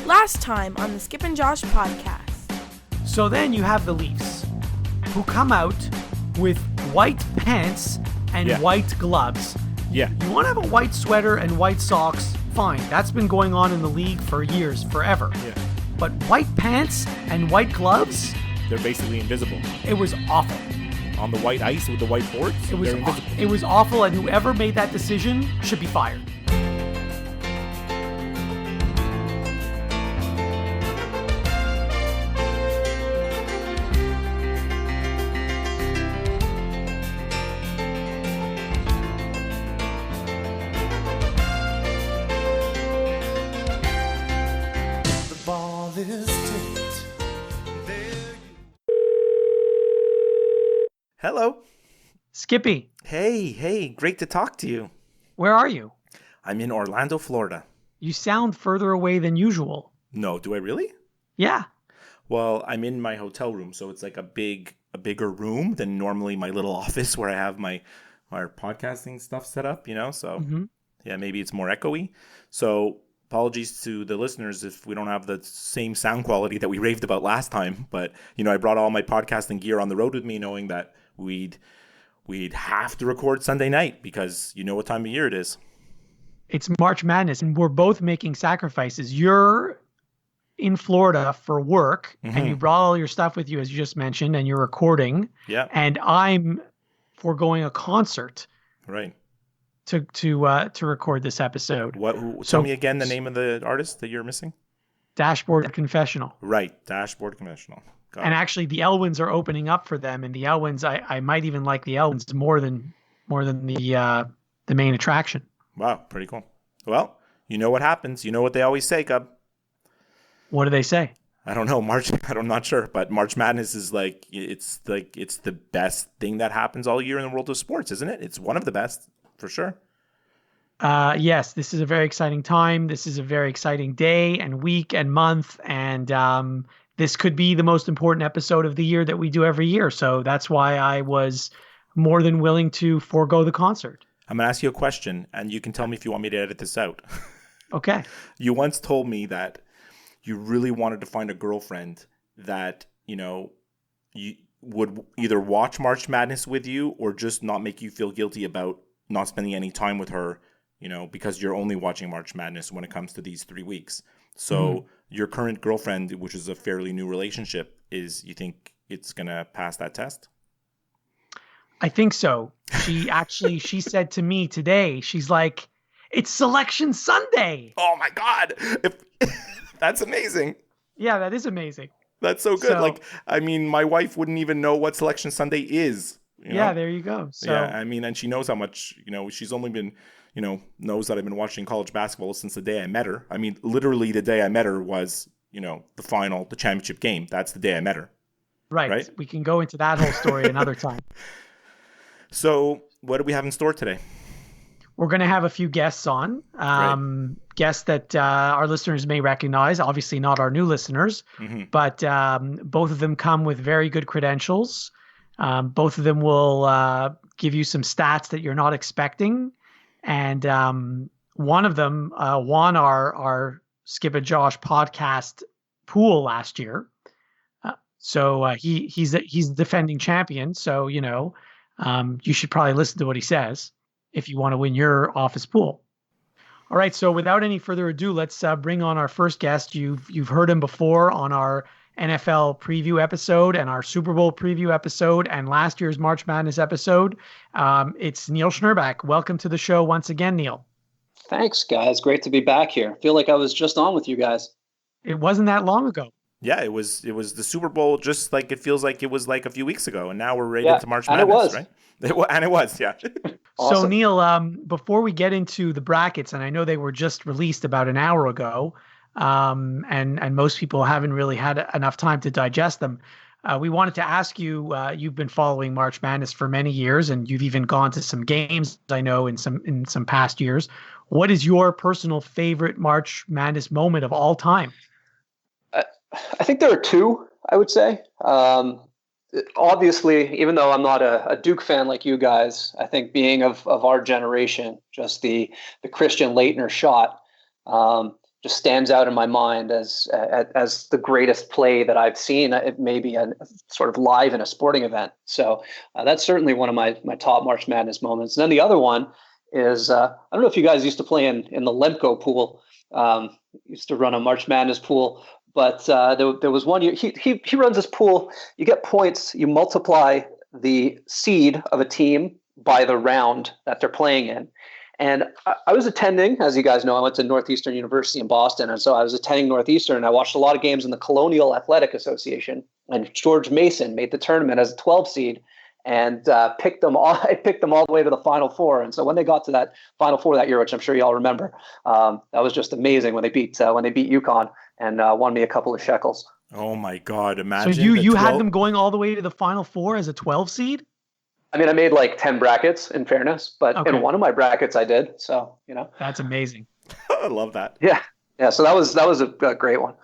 Last time on the Skip and Josh podcast. So then you have the Leafs, who come out with white pants and white gloves. Yeah. You want to have a white sweater and white socks, fine. That's been going on in the league for years, forever. Yeah. But white pants and white gloves? They're basically invisible. It was awful. On the white ice with the white boards, they're invisible. It was awful, and whoever made that decision should be fired. Hello. Skippy. Hey, great to talk to you. Where are you? I'm in Orlando, Florida. You sound further away than usual. No, do I really? Yeah. Well, I'm in my hotel room, so it's like a bigger room than normally my little office where I have my podcasting stuff set up, so yeah, maybe it's more echoey. So apologies to the listeners if we don't have the same sound quality that we raved about last time, but I brought all my podcasting gear on the road with me knowing that we'd have to record Sunday night because you know what time of year it is. It's March Madness, and we're both making sacrifices. You're in Florida for work, and you brought all your stuff with you, as you just mentioned, and you're recording. Yeah. And I'm foregoing a concert. Right. To record this episode. Tell me again the name of the artist that you're missing. Dashboard Confessional. Right, Dashboard Confessional. And actually, the Elwins are opening up for them, and the Elwins, I might even like the Elwins more than the main attraction. Wow, pretty cool. Well, you know what happens. You know what they always say, Cub. What do they say? I don't know. I'm not sure, but March Madness is it's the best thing that happens all year in the world of sports, isn't it? It's one of the best, for sure. Yes, this is a very exciting time. This is a very exciting day and week and month, and this could be the most important episode of the year that we do every year. So that's why I was more than willing to forego the concert. I'm going to ask you a question, and you can tell me if you want me to edit this out. Okay. You once told me that you really wanted to find a girlfriend that, you would either watch March Madness with you or just not make you feel guilty about not spending any time with her, because you're only watching March Madness when it comes to these 3 weeks. So your current girlfriend, which is a fairly new relationship, you think it's going to pass that test? I think so. She said to me today, she's like, it's Selection Sunday. Oh my God. That's amazing. Yeah, that is amazing. That's so good. My wife wouldn't even know what Selection Sunday is. Yeah, there you go. So, yeah, and she knows how much, she's only been, knows that I've been watching college basketball since the day I met her. Literally the day I met her was, the championship game. That's the day I met her. Right? We can go into that whole story another time. So what do we have in store today? We're going to have a few guests on, guests that our listeners may recognize, obviously not our new listeners, but both of them come with very good credentials. Both of them will give you some stats that you're not expecting. And one of them won our Skip and Josh podcast pool last year. So he's the defending champion. So, you should probably listen to what he says if you want to win your office pool. All right. So without any further ado, let's bring on our first guest. You've heard him before on our NFL preview episode and our Super Bowl preview episode and last year's March Madness episode. It's Neil Schnurback. Welcome to the show once again, Neil. Thanks, guys. Great to be back here. I feel like I was just on with you guys. It wasn't that long ago. Yeah, it was the Super Bowl, just like it feels like it was like a few weeks ago, and now we're right into March Madness, right? And it was, yeah. Awesome. So, Neil, before we get into the brackets, and I know they were just released about an hour ago, and most people haven't really had enough time to digest them. We wanted to ask you, you've been following March Madness for many years, and you've even gone to some games, I know, in some past years. What is your personal favorite March Madness moment of all time? I think there are two, I would say. Obviously, even though I'm not a Duke fan like you guys, I think being of our generation, just the Christian Laettner shot, just stands out in my mind as the greatest play that I've seen, maybe sort of live in a sporting event. So that's certainly one of my top March Madness moments. And then the other one is I don't know if you guys used to play in the Lemko pool. Used to run a March Madness pool, but there was one year he runs this pool. You get points. You multiply the seed of a team by the round that they're playing in. And I was attending, as you guys know, I went to Northeastern University in Boston. And so I was attending Northeastern, and I watched a lot of games in the Colonial Athletic Association. And George Mason made the tournament as a 12 seed and picked them all. I picked them all the way to the Final Four. And so when they got to that Final Four that year, which I'm sure you all remember, that was just amazing when they beat UConn and won me a couple of shekels. Oh my God! Imagine. So you had them going all the way to the Final Four as a 12 seed? I mean, I made like 10 brackets in fairness, but in one of my brackets I did. So, That's amazing. I love that. Yeah. So that was a great one.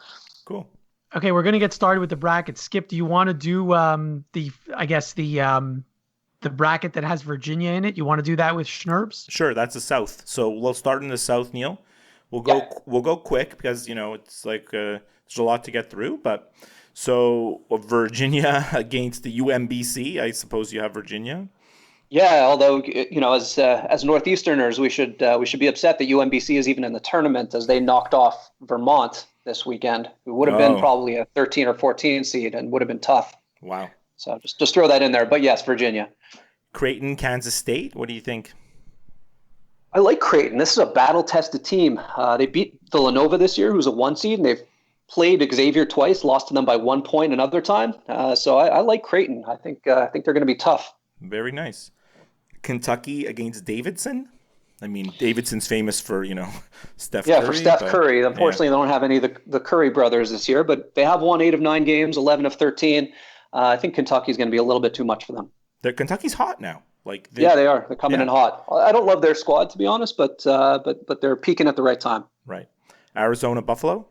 Cool. Okay, we're going to get started with the bracket. Skip, do you want to do the bracket that has Virginia in it? You want to do that with Schnerbs? Sure, that's the South. So we'll start in the South, Neil. We'll go quick because it's like there's a lot to get through, but so Virginia against the UMBC. I suppose you have Virginia. Yeah, although as Northeasterners, we should be upset that UMBC is even in the tournament, as they knocked off Vermont this weekend, who would have been probably a 13 or 14 seed and would have been tough. Wow. So just throw that in there. But yes, Virginia. Creighton, Kansas State. What do you think? I like Creighton. This is a battle-tested team. They beat Villanova this year, who's a 1 seed, and they've played Xavier twice, lost to them by 1 point another time. So I like Creighton. I think they're going to be tough. Very nice. Kentucky against Davidson. I mean, Davidson's famous for, Steph Curry. Yeah, for Steph Curry. Unfortunately, they don't have any of the Curry brothers this year, but they have won 8 of 9 games, 11 of 13. I think Kentucky's going to be a little bit too much for them. Kentucky's hot now. They are. They're coming in hot. I don't love their squad, to be honest, but they're peaking at the right time. Right. Arizona, Buffalo.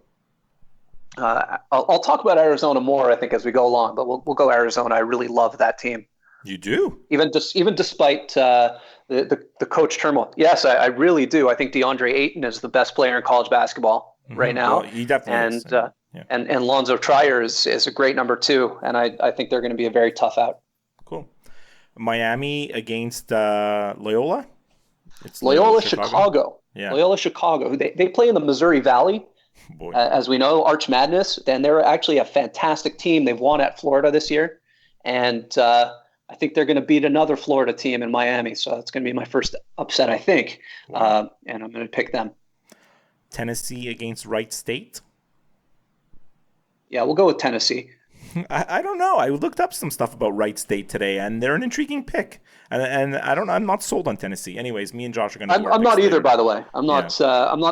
I'll talk about Arizona more, I think, as we go along, but we'll go Arizona. I really love that team. You do? Even despite the coach turmoil. Yes, I really do. I think DeAndre Ayton is the best player in college basketball right now. Well, he definitely is. And Lonzo Trier is a great number 2, and I think they're going to be a very tough out. Cool. Miami against Loyola. It's Loyola Chicago. Yeah. Loyola Chicago. They play in the Missouri Valley. Boy. As we know, Arch Madness. And they're actually a fantastic team. They've won at Florida this year. And I think they're going to beat another Florida team in Miami. So that's going to be my first upset, I think. Wow. And I'm going to pick them. Tennessee against Wright State. Yeah, we'll go with Tennessee. I don't know. I looked up some stuff about Wright State today, and they're an intriguing pick. And I'm not sold on Tennessee. Anyways, me and Josh are going to. I'm not either, by the way. I'm not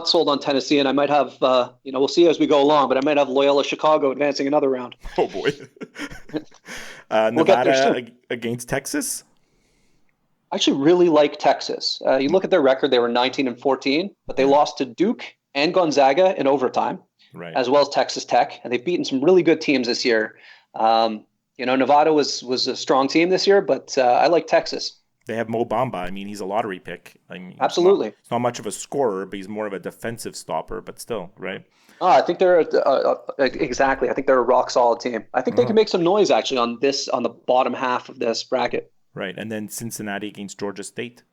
sold on Tennessee, and I might have. We'll see as we go along, but I might have Loyola Chicago advancing another round. Oh boy. Nevada against Texas. I actually really like Texas. You look at their record; they were 19-14, but they lost to Duke and Gonzaga in overtime. Right. As well as Texas Tech, and they've beaten some really good teams this year. Nevada was a strong team this year, but I like Texas. They have Mo Bamba. I mean, he's a lottery pick. I mean, absolutely. He's not much of a scorer, but he's more of a defensive stopper. But still, right? I think they're exactly. I think they're a rock solid team. I think they can make some noise actually on the bottom half of this bracket. Right, and then Cincinnati against Georgia State.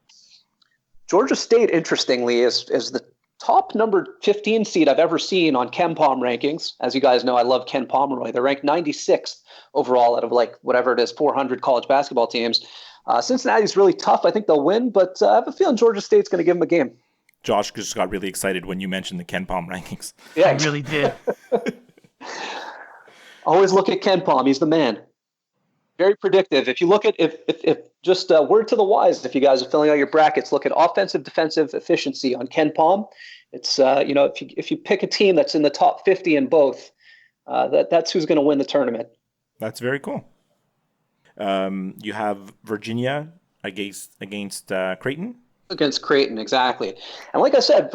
Georgia State, interestingly, is the top number 15 seed I've ever seen on KenPom rankings. As you guys know, I love Ken Pomeroy. They're ranked 96th overall out of whatever it is, 400 college basketball teams. Cincinnati's really tough. I think they'll win, but I have a feeling Georgia State's going to give them a game. Josh just got really excited when you mentioned the KenPom rankings. Yeah, I really did. Always look at KenPom. He's the man. Very predictive. If you look at if just word to the wise, if you guys are filling out your brackets, look at offensive defensive efficiency on KenPom. It's if you pick a team that's in the top 50 in both, that's who's going to win the tournament. That's very cool. You have Virginia against Creighton. Against Creighton, exactly. And like I said,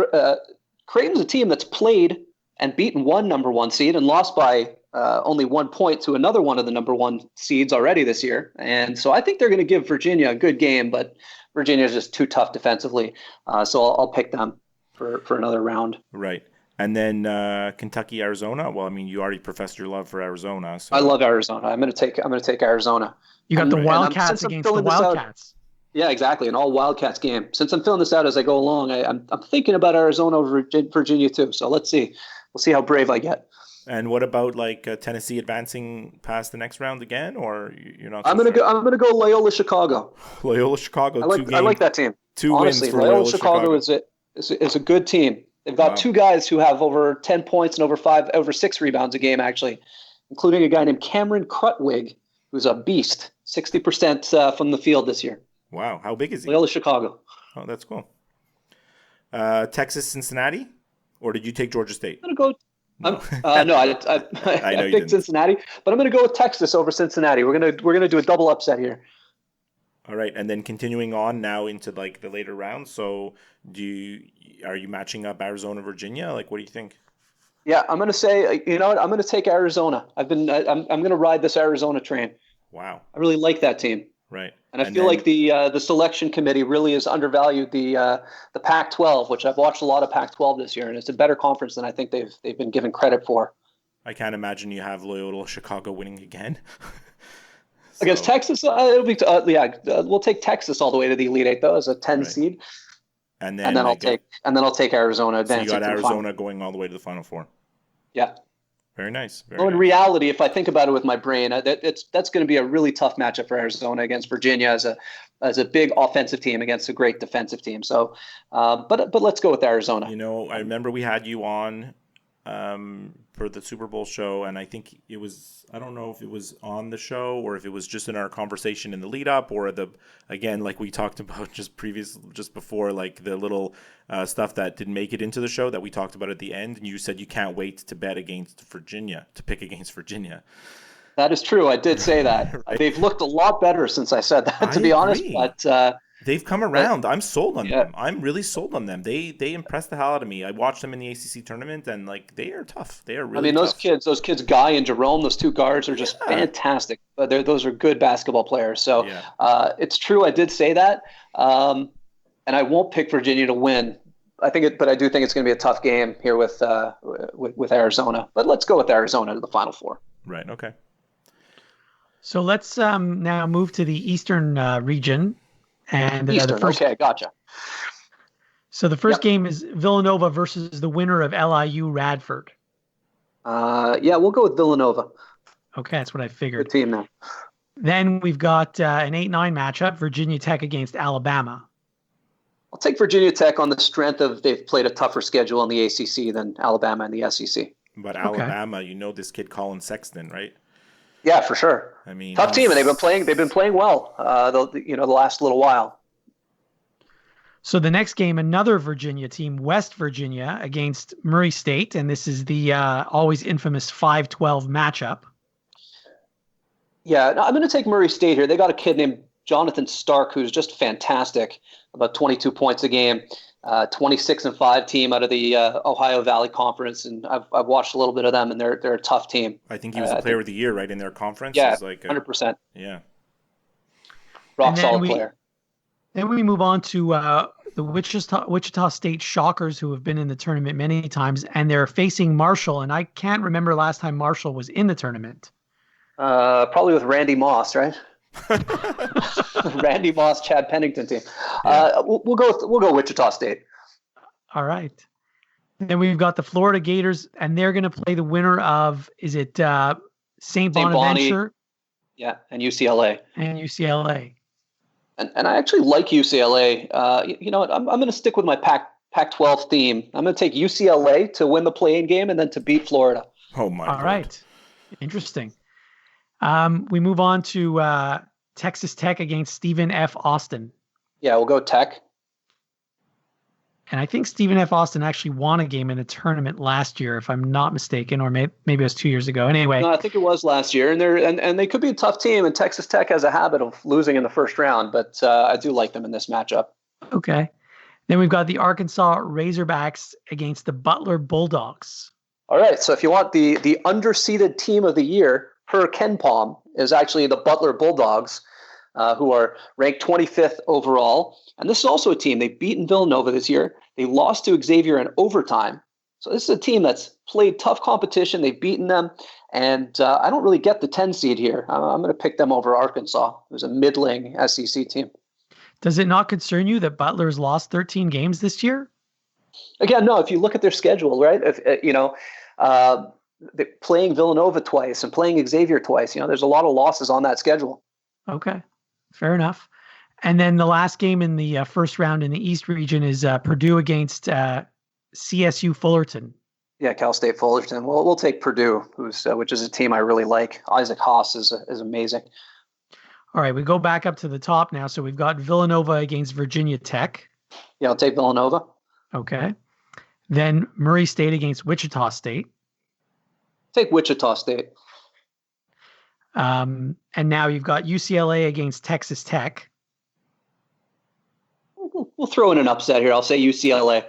Creighton's a team that's played and beaten one number 1 seed and lost by only 1 point to another one of the number 1 seeds already this year. And so I think they're going to give Virginia a good game, but Virginia is just too tough defensively. So I'll pick them for another round. Right. And then Kentucky, Arizona. Well, I mean, you already professed your love for Arizona. So I love Arizona. I'm going to take Arizona. You got the Wildcats against the Wildcats. Yeah, exactly. An all Wildcats game. Since I'm filling this out as I go along, I'm thinking about Arizona over Virginia too. So let's see. We'll see how brave I get. And what about like Tennessee advancing past the next round again, or you're not? I'm gonna go Loyola Chicago. Loyola Chicago. I like that team. Honestly, wins for Loyola Chicago is a good team. They've got two guys who have over 10 points and over 6 rebounds a game, actually, including a guy named Cameron Krutwig, who's a beast, 60% from the field this year. Wow, how big is he? Loyola Chicago. Oh, that's cool. Texas, Cincinnati, or did you take Georgia State? I'm gonna go. I picked Cincinnati, but I'm gonna go with Texas over Cincinnati. We're gonna do a double upset here. All right, and then continuing on now into like the later rounds. So, are you matching up Arizona, Virginia? Like, what do you think? Yeah, I'm gonna say, you know what? I'm gonna take Arizona. I'm gonna ride this Arizona train. Wow, I really like that team. Right, and I feel like the selection committee really has undervalued the Pac-12, which I've watched a lot of Pac-12 this year, and it's a better conference than I think they've been given credit for. I can't imagine you have Loyola Chicago winning again. Against Texas, it'll be we'll take Texas all the way to the Elite Eight though as a 10 seed, and then I'll take Arizona advancing. So you got Arizona going all the way to the Final Four. Yeah, very nice. In reality, if I think about it with my brain, that's going to be a really tough matchup for Arizona against Virginia as a big offensive team against a great defensive team. So, but let's go with Arizona. You know, I remember we had you on for the Super Bowl show, and I think I don't know if it was on the show or if it was just in our conversation in the lead up, or again, like we talked about just before, like the little stuff that didn't make it into the show that we talked about at the end, and you said you can't wait to pick against Virginia. That is true. I did say that. Right? They've looked a lot better since I said that, to be honest, but they've come around. I'm sold on them. I'm really sold on them. They impressed the hell out of me. I watched them in the ACC tournament, and like they are tough. They are really. those kids, Guy and Jerome, those two guards are just fantastic. Those are good basketball players. So it's true. I did say that, and I won't pick Virginia to win. But I do think it's going to be a tough game here with Arizona. But let's go with Arizona to the Final Four. Right. Okay. So let's now move to the Eastern region. And okay, gotcha. So the first game is Villanova versus the winner of LIU Radford. We'll go with Villanova. Okay, that's what I figured. Good team now. Then we've got an 8-9 matchup, Virginia Tech against Alabama. I'll take Virginia Tech on the strength of they've played a tougher schedule in the ACC than Alabama and the SEC. But Alabama, you know this kid Colin Sexton, right? Yeah, for sure. I mean, tough team, and they've been playing well. The last little while. So the next game, another Virginia team, West Virginia against Murray State, and this is the always infamous 5-12 matchup. Yeah, I'm going to take Murray State here. They got a kid named Jonathan Stark who's just fantastic, about 22 points a game. 26-5 team out of the Ohio Valley Conference, and I've watched a little bit of them, and they're a tough team. I think he was the player of the year, right, in their conference. Yeah, 100%. Yeah, rock solid player. Then we move on to the Wichita State Shockers, who have been in the tournament many times, and they're facing Marshall, and I can't remember last time Marshall was in the tournament. Probably with Randy Moss, right? Randy Moss, Chad Pennington team. We'll go Wichita State. All right. Then we've got the Florida Gators, and they're going to play the winner of St. Bonaventure? Yeah, and UCLA. And I actually like UCLA. You know what? I'm going to stick with my Pac-12 theme. I'm going to take UCLA to win the play-in game and then to beat Florida. Oh my! All right. Interesting. We move on to Texas Tech against Stephen F. Austin. Yeah, we'll go Tech. And I think Stephen F. Austin actually won a game in a tournament last year, if I'm not mistaken, or maybe it was 2 years ago. Anyway, no, I think it was last year, and they could be a tough team. And Texas Tech has a habit of losing in the first round, but I do like them in this matchup. Okay. Then we've got the Arkansas Razorbacks against the Butler Bulldogs. All right. So if you want the underseeded team of the year, per Ken Palm, is actually the Butler Bulldogs, who are ranked 25th overall. And this is also a team, they've beaten Villanova this year. They lost to Xavier in overtime. So this is a team that's played tough competition. They've beaten them. And I don't really get the 10 seed here. I'm going to pick them over Arkansas, who's a middling SEC team. Does it not concern you that Butler's lost 13 games this year? Again, no. If you look at their schedule, right? They're playing Villanova twice and playing Xavier twice. There's a lot of losses on that schedule. Okay, fair enough. And then the last game in the first round in the East region is Purdue against CSU Fullerton. Yeah, Cal State Fullerton. Well, we'll take Purdue, which is a team I really like. Isaac Haas is amazing. All right, we go back up to the top now. So we've got Villanova against Virginia Tech. Yeah, I'll take Villanova. Okay. Then Murray State against Wichita State. Take Wichita State. And now you've got UCLA against Texas Tech. We'll throw in an upset here. I'll say UCLA.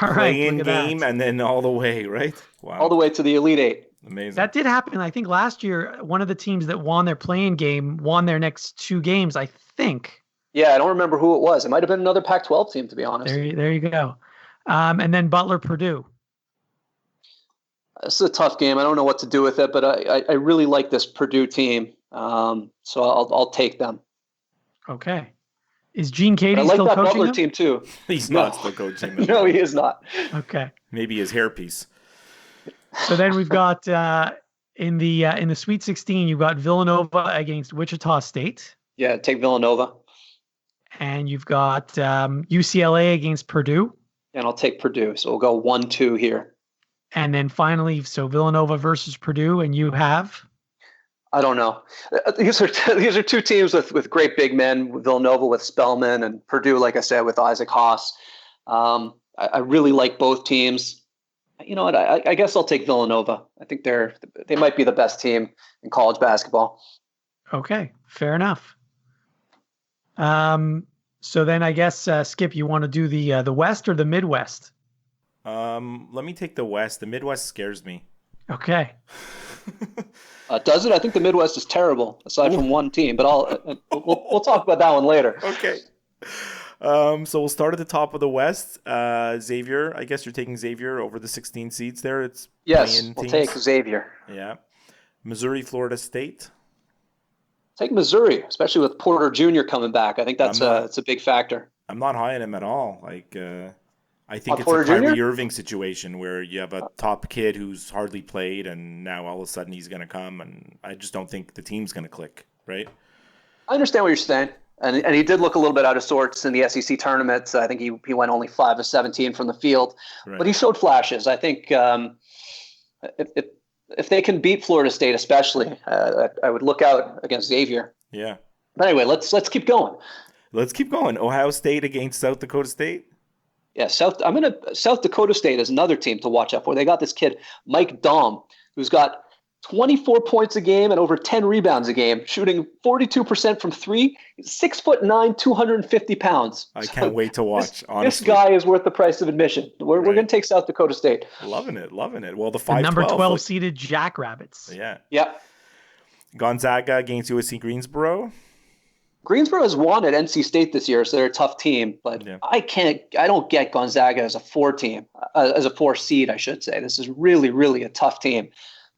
All right, play-in game and then all the way, right? Wow. All the way to the Elite Eight. Amazing. That did happen. I think last year, one of the teams that won their play-in game won their next 2 games, I think. Yeah, I don't remember who it was. It might have been another Pac-12 team, to be honest. There you go. And then Butler-Purdue. This is a tough game. I don't know what to do with it, but I really like this Purdue team. So I'll take them. Okay. Is Gene Cady still coaching Butler them? team too. He's not still coaching them. No, he is not. Okay. Maybe his hairpiece. So then we've got in the Sweet 16, you've got Villanova against Wichita State. Yeah, take Villanova. And you've got UCLA against Purdue. And I'll take Purdue. So we'll go 1-2 here. And then finally, so Villanova versus Purdue, and you have? I don't know. These are 2 teams with great big men. Villanova with Spellman, and Purdue, like I said, with Isaac Haas. I really like both teams. You know what? I guess I'll take Villanova. I think they might be the best team in college basketball. Okay, fair enough. So then I guess Skip, you want to do the West or the Midwest? Let me take the West. The Midwest scares me. Okay. Does it? I think the Midwest is terrible, aside from one team. But we'll talk about that one later. Okay. So we'll start at the top of the West. Xavier, I guess you're taking Xavier over the 16 seeds there. It's yes, we'll take Xavier. Yeah. Missouri, Florida State. Take Missouri, especially with Porter Jr. coming back. I think that's a big factor. I'm not high on him at all. I think it's Porter a Kyrie Jr.? Irving situation where you have a top kid who's hardly played, and now all of a sudden he's going to come, and I just don't think the team's going to click, right? I understand what you're saying. And he did look a little bit out of sorts in the SEC tournament. I think he went only 5 of 17 from the field, right. But he showed flashes. I think if they can beat Florida State, especially, I would look out against Xavier. Yeah. But anyway, let's keep going. Let's keep going. Ohio State against South Dakota State. Yeah, South Dakota State is another team to watch out for. They got this kid Mike Daum, who's got 24 points a game and over 10 rebounds a game, shooting 42% from 3. He's 6'9", 250 pounds. I can't wait to watch. Honestly, this guy is worth the price of admission. We're going to take South Dakota State. Loving it. Well, the number 12 seeded Jackrabbits. Yeah. Yeah. Gonzaga against USC Greensboro. Greensboro has won at NC State this year, so they're a tough team. But yeah. I don't get Gonzaga as a 4 seed, I should say. This is really, really a tough team.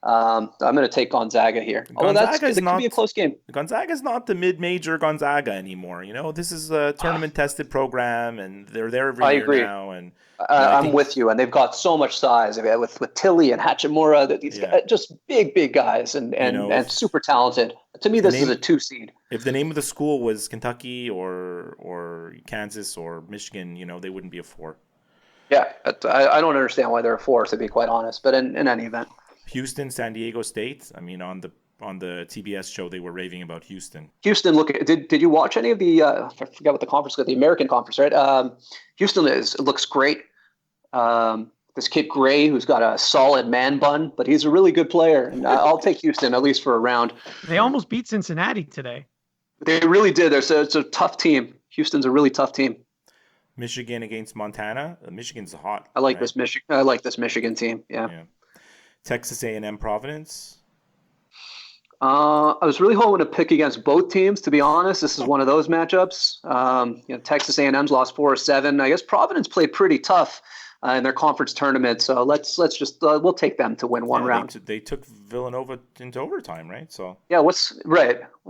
I'm going to take Gonzaga here. It could be a close game. Gonzaga is not the mid-major Gonzaga anymore. You know, this is a tournament-tested program, and they're there every year now. And I'm with you. And they've got so much size with Tilly and Hachimura. These guys, just big guys and super talented. To me, this is a 2 seed. If the name of the school was Kentucky or Kansas or Michigan, they wouldn't be a 4. Yeah, I don't understand why they're a 4, to be quite honest. But in any event. Houston, San Diego State. I mean, on the TBS show, they were raving about Houston. Houston, look, did you watch any of the? I forgot what the conference was, the American Conference, right? Houston looks great. This kid Gray, who's got a solid man bun, but he's a really good player. And I'll take Houston at least for a round. They almost beat Cincinnati today. They really did. It's a tough team. Houston's a really tough team. Michigan against Montana. Michigan's hot. I like this Michigan team. Yeah. Texas A&M Providence. I was really hoping to pick against both teams. To be honest, this is one of those matchups. Texas A&M's lost 4 of 7. I guess Providence played pretty tough in their conference tournament. So let's just we'll take them to win one round. They took Villanova into overtime, right? So yeah, what's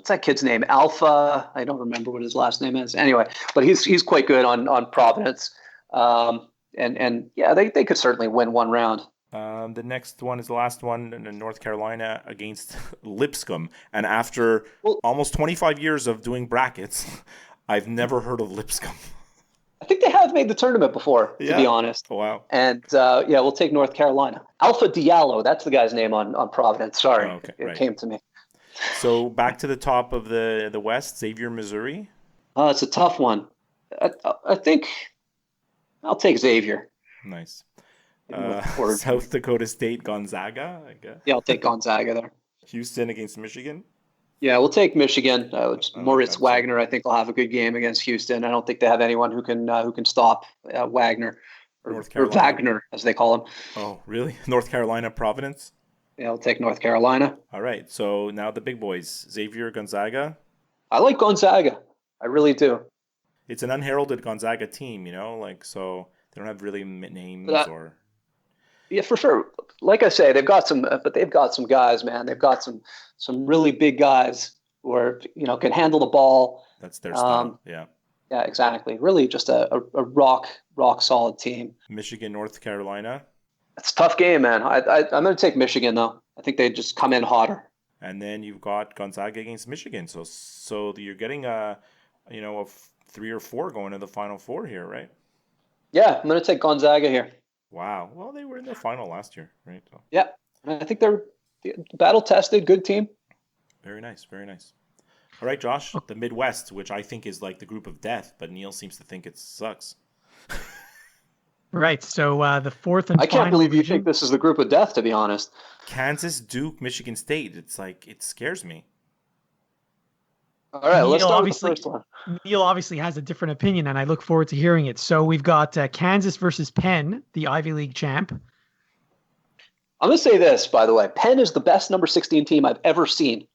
that kid's name? Alpha. I don't remember what his last name is. Anyway, but he's quite good on Providence. And yeah, they could certainly win one round. The next one is the last one in North Carolina against Lipscomb. And after almost 25 years of doing brackets, I've never heard of Lipscomb. I think they have made the tournament before, to be honest. Wow. And we'll take North Carolina. Alpha Diallo, that's the guy's name on Providence. Sorry, it came to me. So back to the top of the West, Xavier, Missouri. It's a tough one. I think I'll take Xavier. Nice. South Dakota State, Gonzaga, I guess. Yeah, I'll take Gonzaga there. Houston against Michigan. Yeah, we'll take Michigan. Moritz Wagner, I think, will have a good game against Houston. I don't think they have anyone who can stop Wagner or Wagner, as they call him. Oh, really? North Carolina, Providence? Yeah, I'll take North Carolina. All right. So now the big boys, Xavier, Gonzaga. I like Gonzaga. I really do. It's an unheralded Gonzaga team, so they don't have really names or. Yeah, for sure. Like I say, they've got some guys, man. They've got some really big guys who are, can handle the ball. That's their style. Yeah. Yeah, exactly. Really just a rock solid team. Michigan, North Carolina. It's a tough game, man. I'm going to take Michigan, though. I think they just come in hotter. And then you've got Gonzaga against Michigan. So you're getting a 3 or 4 going to the Final Four here, right? Yeah, I'm going to take Gonzaga here. Wow. Well, they were in the final last year, right? So. Yeah. I think they're battle-tested, good team. Very nice. Very nice. All right, Josh, the Midwest, which I think is like the group of death, but Neil seems to think it sucks. Right. So the fourth and I can't believe you division. think this is the group of death, to be honest. Kansas, Duke, Michigan State. It's like, it scares me. All right, let's start with the first one. Neil obviously has a different opinion, and I look forward to hearing it. So we've got Kansas versus Penn, the Ivy League champ. I'm going to say this, by the way. Penn is the best number 16 team I've ever seen.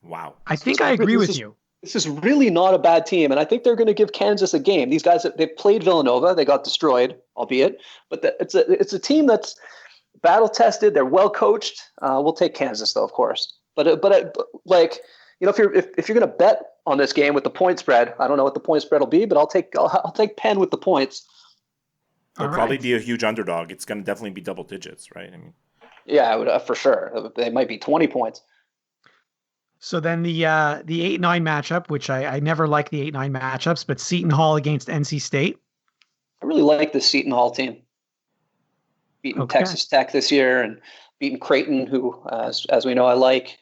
Wow. I think I agree with you. This is really not a bad team, and I think they're going to give Kansas a game. These guys, they played Villanova. They got destroyed, albeit. But it's a team that's battle-tested. They're well-coached. We'll take Kansas, though, of course. But if you're going to bet on this game with the point spread, I don't know what the point spread will be, but I'll take Penn with the points. It'll probably be a huge underdog. It's going to definitely be double digits, right? I mean, yeah, for sure. They might be 20 points. So then the 8-9 matchup, which I never like the 8-9 matchups, but Seton Hall against NC State. I really like the Seton Hall team. Beating Texas Tech this year and beating Creighton, who, as we know, I like.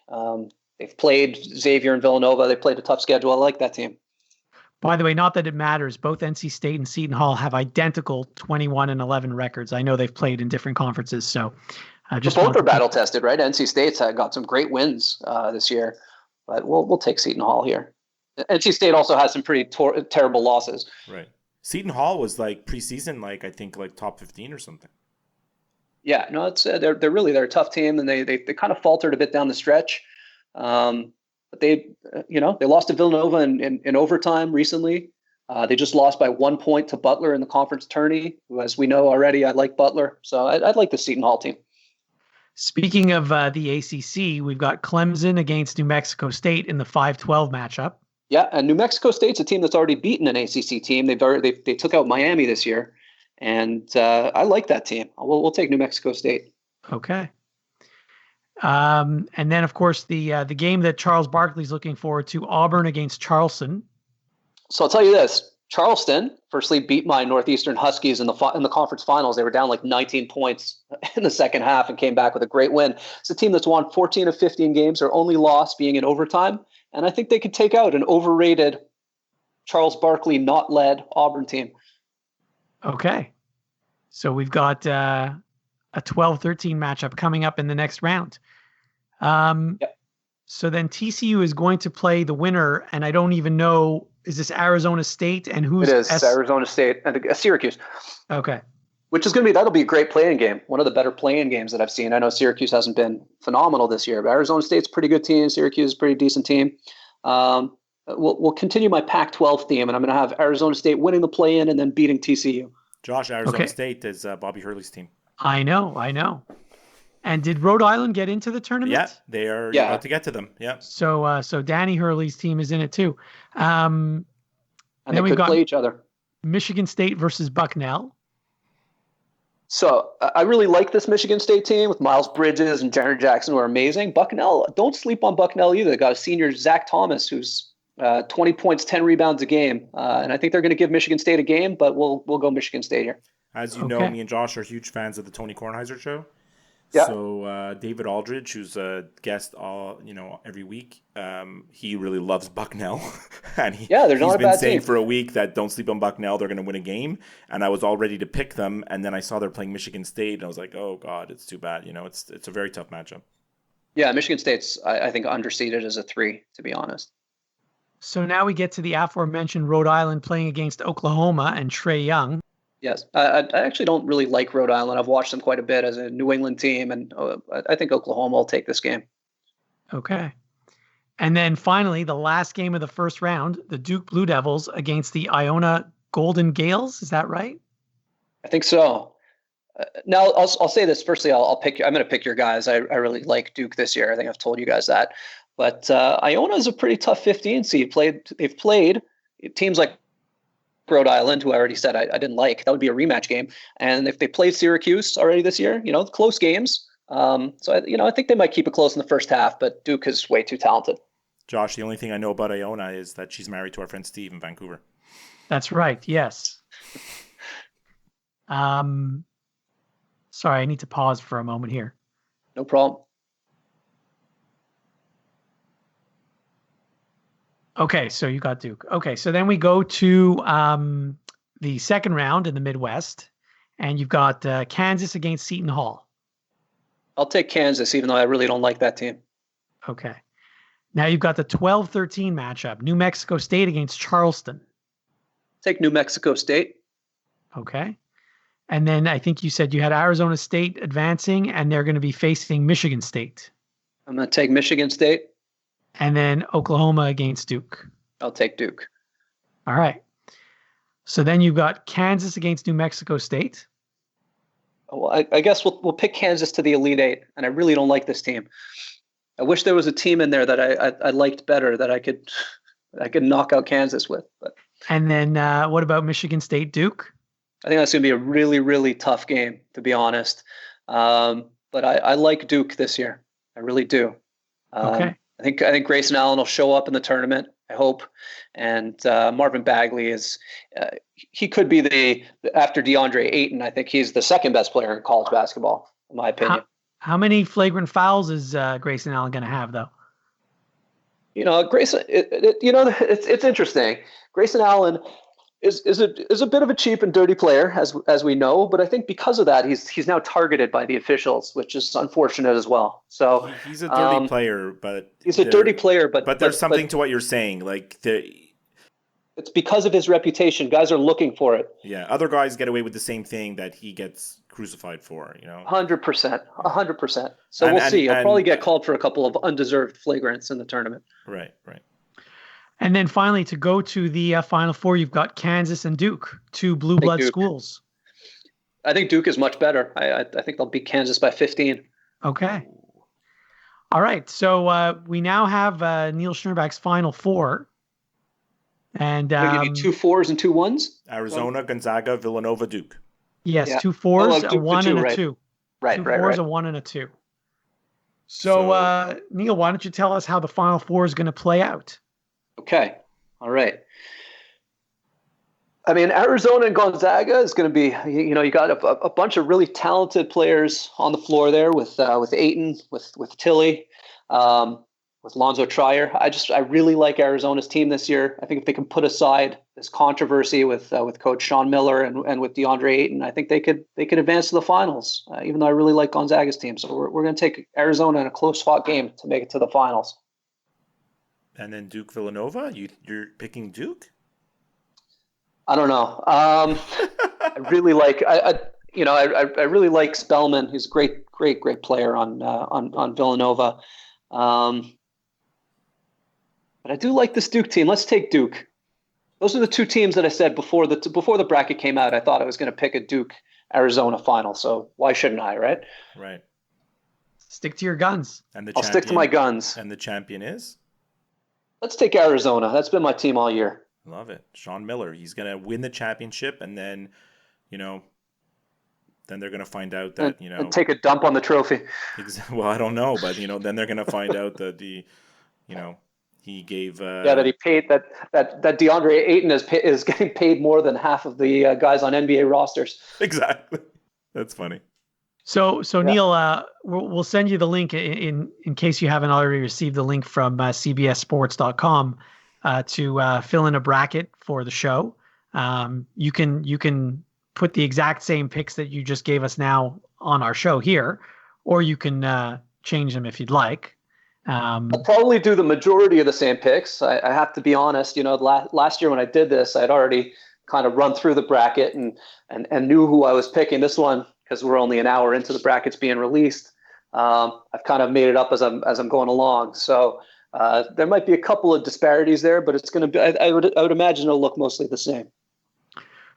They've played Xavier and Villanova. They played a tough schedule. I like that team. By the way, not that it matters. Both NC State and Seton Hall have identical 21-11 records. I know they've played in different conferences, so both are battle tested, right? NC State's got some great wins this year, but we'll take Seton Hall here. NC State also has some pretty terrible losses. Right. Seton Hall was like preseason, I think top 15 or something. Yeah, no, it's they're a tough team, and they kind of faltered a bit down the stretch. But they lost to Villanova in overtime recently. They just lost by 1 point to Butler in the conference tourney, who, as we know already, I like Butler. So I'd like the Seton Hall team. Speaking of the ACC, we've got Clemson against New Mexico State in the 5-12 matchup. Yeah, and New Mexico State's a team that's already beaten an ACC team. They took out Miami this year, and I like that team. We'll take New Mexico State. Okay. And then, of course, the game that Charles Barkley's looking forward to, Auburn against Charleston. So I'll tell you this. Charleston, firstly, beat my Northeastern Huskies in the conference finals. They were down 19 points in the second half and came back with a great win. It's a team that's won 14 of 15 games, their only loss being in overtime. And I think they could take out an overrated Charles Barkley not-led Auburn team. Okay. So we've got a 12-13 matchup coming up in the next round. Yep. So then TCU is going to play the winner, and I don't even know, is this Arizona State and who's? It is Arizona State and Syracuse. Okay. Which is that'll be a great playing game. One of the better playing games that I've seen. I know Syracuse hasn't been phenomenal this year, but Arizona State's a pretty good team. Syracuse is a pretty decent team. We'll continue my Pac-12 theme, and I'm going to have Arizona State winning the play-in and then beating TCU. Josh, Arizona State is Bobby Hurley's team. I know. And did Rhode Island get into the tournament? Yeah, they are. You're about to get to them. Yeah. So Danny Hurley's team is in it too. And then we could play each other. Michigan State versus Bucknell. So I really like this Michigan State team with Miles Bridges and Jaron Jackson, who are amazing. Bucknell, don't sleep on Bucknell either. They got a senior, Zach Thomas, who's 20 points, 10 rebounds a game. And I think they're going to give Michigan State a game, but we'll go Michigan State here. As you know, me and Josh are huge fans of the Tony Kornheiser show. Yeah. So David Aldridge, who's a guest every week, he really loves Bucknell, and he's been saying for a week that don't sleep on Bucknell, they're going to win a game. And I was all ready to pick them, and then I saw they're playing Michigan State, and I was like, oh god, it's too bad. It's a very tough matchup. Yeah, Michigan State's I think underseeded as a 3, to be honest. So now we get to the aforementioned Rhode Island playing against Oklahoma and Trae Young. Yes, I actually don't really like Rhode Island. I've watched them quite a bit as a New England team, and I think Oklahoma will take this game. Okay. And then finally, the last game of the first round, the Duke Blue Devils against the Iona Golden Gales. Is that right? I think so. Now, I'll say this. Firstly, I'm going to pick your guys. I really like Duke this year. I think I've told you guys that. But Iona is a pretty tough 15 seed. They've played teams like Rhode Island, who I already said I didn't like. That would be a rematch game. And if they played Syracuse already this year, close games. So I think they might keep it close in the first half, but Duke is way too talented. Josh, the only thing I know about Iona is that she's married to our friend Steve in Vancouver. That's right. Yes. Sorry, I need to pause for a moment here. No problem. Okay, so you got Duke. Okay, so then we go to the second round in the Midwest, and you've got Kansas against Seton Hall. I'll take Kansas, even though I really don't like that team. Okay. Now you've got the 12-13 matchup, New Mexico State against Charleston. Take New Mexico State. Okay. And then I think you said you had Arizona State advancing, and they're going to be facing Michigan State. I'm going to take Michigan State. And then Oklahoma against Duke. I'll take Duke. All right. So then you've got Kansas against New Mexico State. Well, I guess we'll pick Kansas to the Elite Eight, and I really don't like this team. I wish there was a team in there that I liked better that I could knock out Kansas with. But and then what about Michigan State Duke? I think that's going to be a really, really tough game, to be honest. But I like Duke this year. I really do. Okay. I think Grayson Allen will show up in the tournament, I hope. And Marvin Bagley he could be after DeAndre Ayton, I think he's the second best player in college basketball, in my opinion. How many flagrant fouls is Grayson Allen going to have, though? Grayson, it's interesting. Grayson Allen is a bit of a cheap and dirty player, as we know, but I think because of that, he's now targeted by the officials, which is unfortunate as well. So he's a dirty player, but there's something to what you're saying. It's because of his reputation. Guys are looking for it. Yeah, other guys get away with the same thing that he gets crucified for. 100%. So we'll see. He'll probably get called for a couple of undeserved flagrants in the tournament. Right. And then finally, to go to the Final Four, you've got Kansas and Duke, two blue blood schools. I think Duke is much better. I think they'll beat Kansas by 15. Okay. All right. So we now have Neil Schnurback's Final Four. And you need 2 4s and 2 1s? Arizona, Gonzaga, Villanova, Duke. Yes, yeah. 2 4s, a 1 and a 2. Right. 2 4s, a 1 and a 2. So Neil, why don't you tell us how the Final Four is going to play out? Okay. All right. I mean, Arizona and Gonzaga is going to be, you got a bunch of really talented players on the floor there with Ayton, with Tilly, with Lonzo Trier. I really like Arizona's team this year. I think if they can put aside this controversy with Coach Sean Miller and with DeAndre Ayton, I think they could advance to the finals. Even though I really like Gonzaga's team, so we're going to take Arizona in a close fought game to make it to the finals. And then Duke Villanova, you're picking Duke? I don't know. I really like I really like Spellman. He's a great player on Villanova. But I do like this Duke team. Let's take Duke. Those are the two teams that I said before the bracket came out. I thought I was going to pick a Duke Arizona final. So why shouldn't I, right? Right. Stick to your guns. And I'll stick to my guns. And the champion is? Let's take Arizona. That's been my team all year. Love it. Sean Miller. He's going to win the championship, and then, then they're going to find out that, and take a dump on the trophy. Well, I don't know, but, then they're going to find out that he gave. That he paid that DeAndre Ayton is getting paid more than half of the guys on NBA rosters. Exactly. That's funny. So yeah. Neil, we'll send you the link in case you haven't already received the link from CBSSports.com to fill in a bracket for the show. You can put the exact same picks that you just gave us now on our show here, or you can change them if you'd like. I'll probably do the majority of the same picks. I have to be honest. Last year when I did this, I'd already kind of run through the bracket and knew who I was picking. This one, because we're only an hour into the brackets being released, I've kind of made it up as I'm going along. So there might be a couple of disparities there, but it's going to be. I would imagine it'll look mostly the same.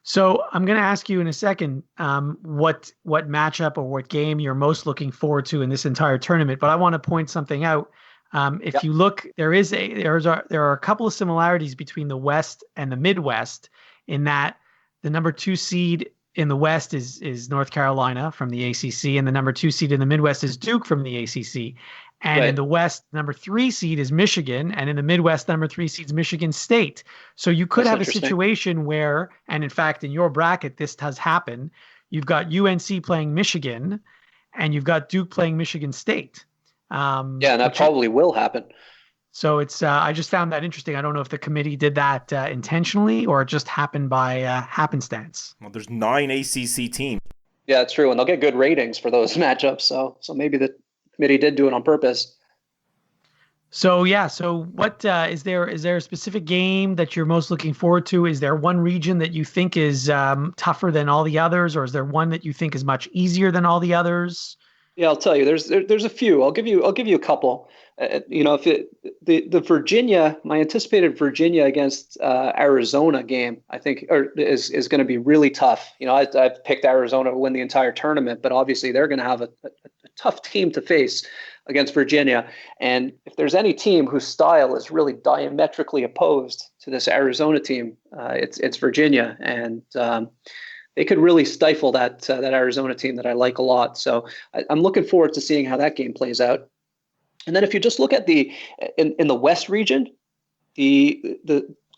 So I'm going to ask you in a second what matchup or what game you're most looking forward to in this entire tournament. But I want to point something out. If you look, there are a couple of similarities between the West and the Midwest, in that the number 2 seed in the West is North Carolina from the ACC, and the number 2 seed in the Midwest is Duke from the ACC. And in the West, number 3 seed is Michigan, and in the Midwest, number 3 seed is Michigan State. So you could have a situation where, and in fact, in your bracket, this has happened. You've got UNC playing Michigan, and you've got Duke playing Michigan State. And that probably will happen. So it's I just found that interesting. I don't know if the committee did that intentionally or it just happened by happenstance. Well, there's 9 ACC teams. Yeah, it's true, and they'll get good ratings for those matchups. So maybe the committee did do it on purpose. So what is there a specific game that you're most looking forward to? Is there one region that you think is tougher than all the others, or is there one that you think is much easier than all the others? Yeah, I'll tell you. There's a few. I'll give you a couple. If the Virginia, my anticipated Virginia against Arizona game, I think is going to be really tough. I've picked Arizona to win the entire tournament, but obviously they're going to have a tough team to face against Virginia. And if there's any team whose style is really diametrically opposed to this Arizona team, it's Virginia, and they could really stifle that Arizona team that I like a lot. So I'm looking forward to seeing how that game plays out. And then if you just look at in the West region, the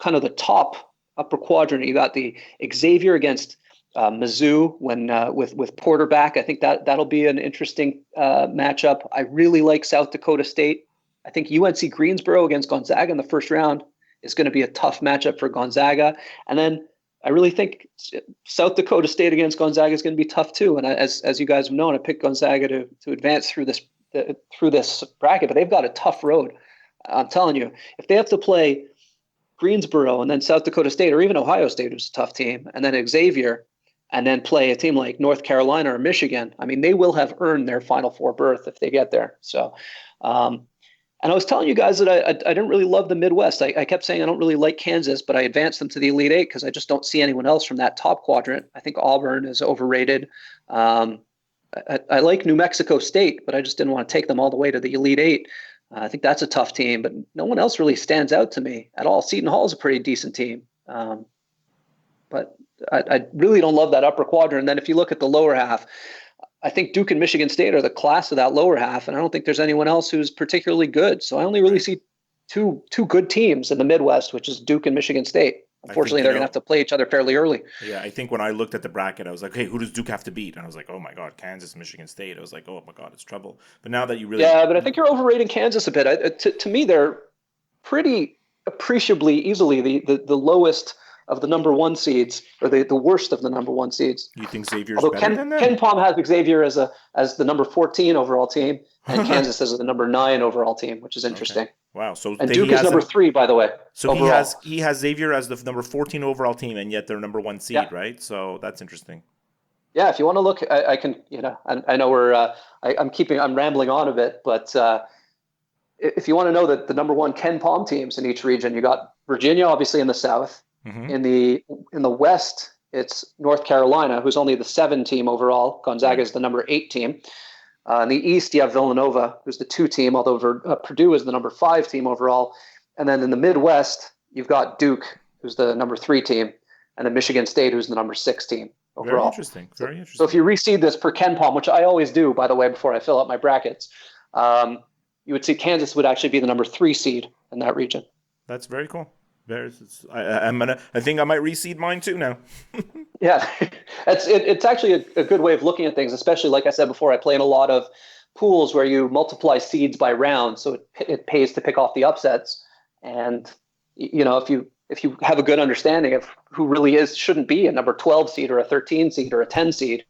kind of the top upper quadrant, you got the Xavier against Mizzou with Porter back. I think that'll be an interesting matchup. I really like South Dakota State. I think UNC Greensboro against Gonzaga in the first round is going to be a tough matchup for Gonzaga. And then I really think South Dakota State against Gonzaga is going to be tough too. And as you guys have known, I picked Gonzaga to advance through this bracket, but they've got a tough road. I'm telling you, if they have to play Greensboro and then South Dakota State, or even Ohio State, who's a tough team, and then Xavier, and then play a team like North Carolina or Michigan, I mean, they will have earned their Final Four berth if they get there. So, and I was telling you guys that I didn't really love the Midwest. I kept saying I don't really like Kansas, but I advanced them to the Elite Eight because I just don't see anyone else from that top quadrant. I think Auburn is overrated. I like New Mexico State, but I just didn't want to take them all the way to the Elite Eight. I think that's a tough team, but no one else really stands out to me at all. Seton Hall is a pretty decent team. But I really don't love that upper quadrant. And then if you look at the lower half, I think Duke and Michigan State are the class of that lower half, and I don't think there's anyone else who's particularly good. So I only really see two good teams in the Midwest, which is Duke and Michigan State. Unfortunately, they're going to have to play each other fairly early. Yeah, I think when I looked at the bracket, I was like, hey, who does Duke have to beat? And I was like, oh, my God, Kansas, Michigan State. I was like, oh, my God, it's trouble. But now that you really... Yeah, but I think you're overrating Kansas a bit. To me, they're pretty appreciably easily the lowest of the number 1 seeds, or the worst of the number 1 seeds. You think Xavier's better than that? Ken Pom has Xavier as the number 14 overall team, and Kansas as the number 9 overall team, which is interesting. Okay. Wow. So and Duke is number 3, by the way. So overall. he has Xavier as the number 14 overall team, and yet they're number 1 seed, right? So that's interesting. Yeah, if you want to look, I can. I know I'm rambling on a bit, but if you want to know that the number 1 Ken Pom teams in each region, you got Virginia, obviously in the South. Mm-hmm. In the West, it's North Carolina, who's only the 7 team overall. Gonzaga is the number 8 team. In the East, you have Villanova, who's the 2 team, although Purdue is the number 5 team overall. And then in the Midwest, you've got Duke, who's the number 3 team, and then Michigan State, who's the number 6 team overall. Very interesting. Very interesting. So if you reseed this per Ken Palm, which I always do, by the way, before I fill out my brackets, you would see Kansas would actually be the number 3 seed in that region. That's very cool. I think I might reseed mine too now. Yeah, it's actually a good way of looking at things, especially like I said before, I play in a lot of pools where you multiply seeds by round, so it pays to pick off the upsets. And if you have a good understanding of who really shouldn't be a number 12 seed or a 13 seed or a 10 seed,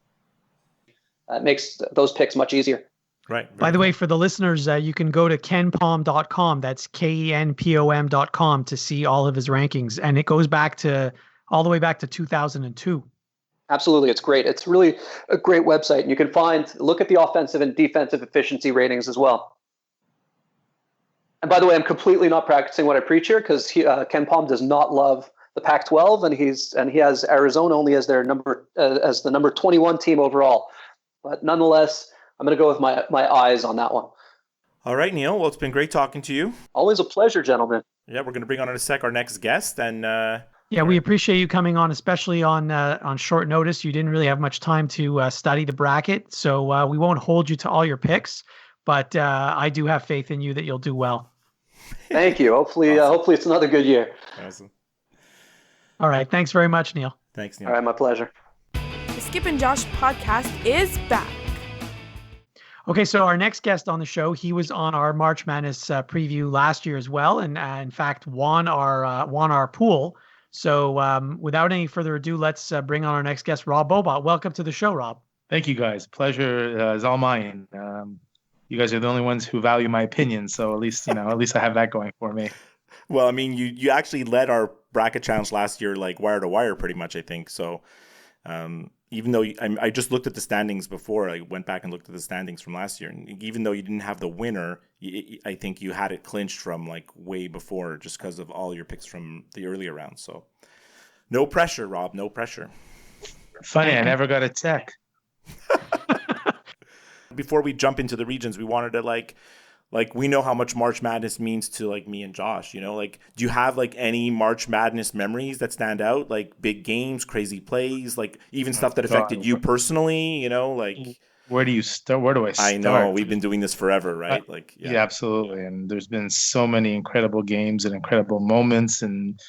it makes those picks much easier. Right. By the way, for the listeners, you can go to kenpom.com. That's KENPOM.com to see all of his rankings. And it goes all the way back to 2002. Absolutely. It's great. It's really a great website. And you can look at the offensive and defensive efficiency ratings as well. And by the way, I'm completely not practicing what I preach here because Ken Palm does not love the Pac-12, and he has Arizona only as as the number 21 team overall. But nonetheless, I'm going to go with my eyes on that one. All right, Neil. Well, it's been great talking to you. Always a pleasure, gentlemen. Yeah, we're going to bring on in a sec our next guest. And yeah, we appreciate you coming on, especially on short notice. You didn't really have much time to study the bracket, so we won't hold you to all your picks. But I do have faith in you that you'll do well. Thank you. Hopefully, awesome. Hopefully it's another good year. Awesome. All right. Thanks very much, Neil. Thanks, Neil. All right, my pleasure. The Skip and Josh podcast is back. Okay, so our next guest on the show, he was on our March Madness preview last year as well, and in fact won our pool. So without any further ado, let's bring on our next guest, Rob Bobot. Welcome to the show, Rob. Thank you, guys. Pleasure is all mine. You guys are the only ones who value my opinion, so at least I have that going for me. Well, I mean, you actually led our bracket challenge last year, like wire to wire, pretty much. I think so. Even though I just looked at the standings before, I went back and looked at the standings from last year, and even though you didn't have the winner, I think you had it clinched from like way before, just because of all your picks from the earlier rounds. So, no pressure, Rob. No pressure. Funny, I never got a check. Before we jump into the regions, we wanted to like we know how much March Madness means to like me and Josh, like do you have like any March Madness memories that stand out, like big games, crazy plays, like even stuff that affected you personally, like where do you start? Where do I start? I know we've been doing this forever, right? Yeah, absolutely. And there's been so many incredible games and incredible moments and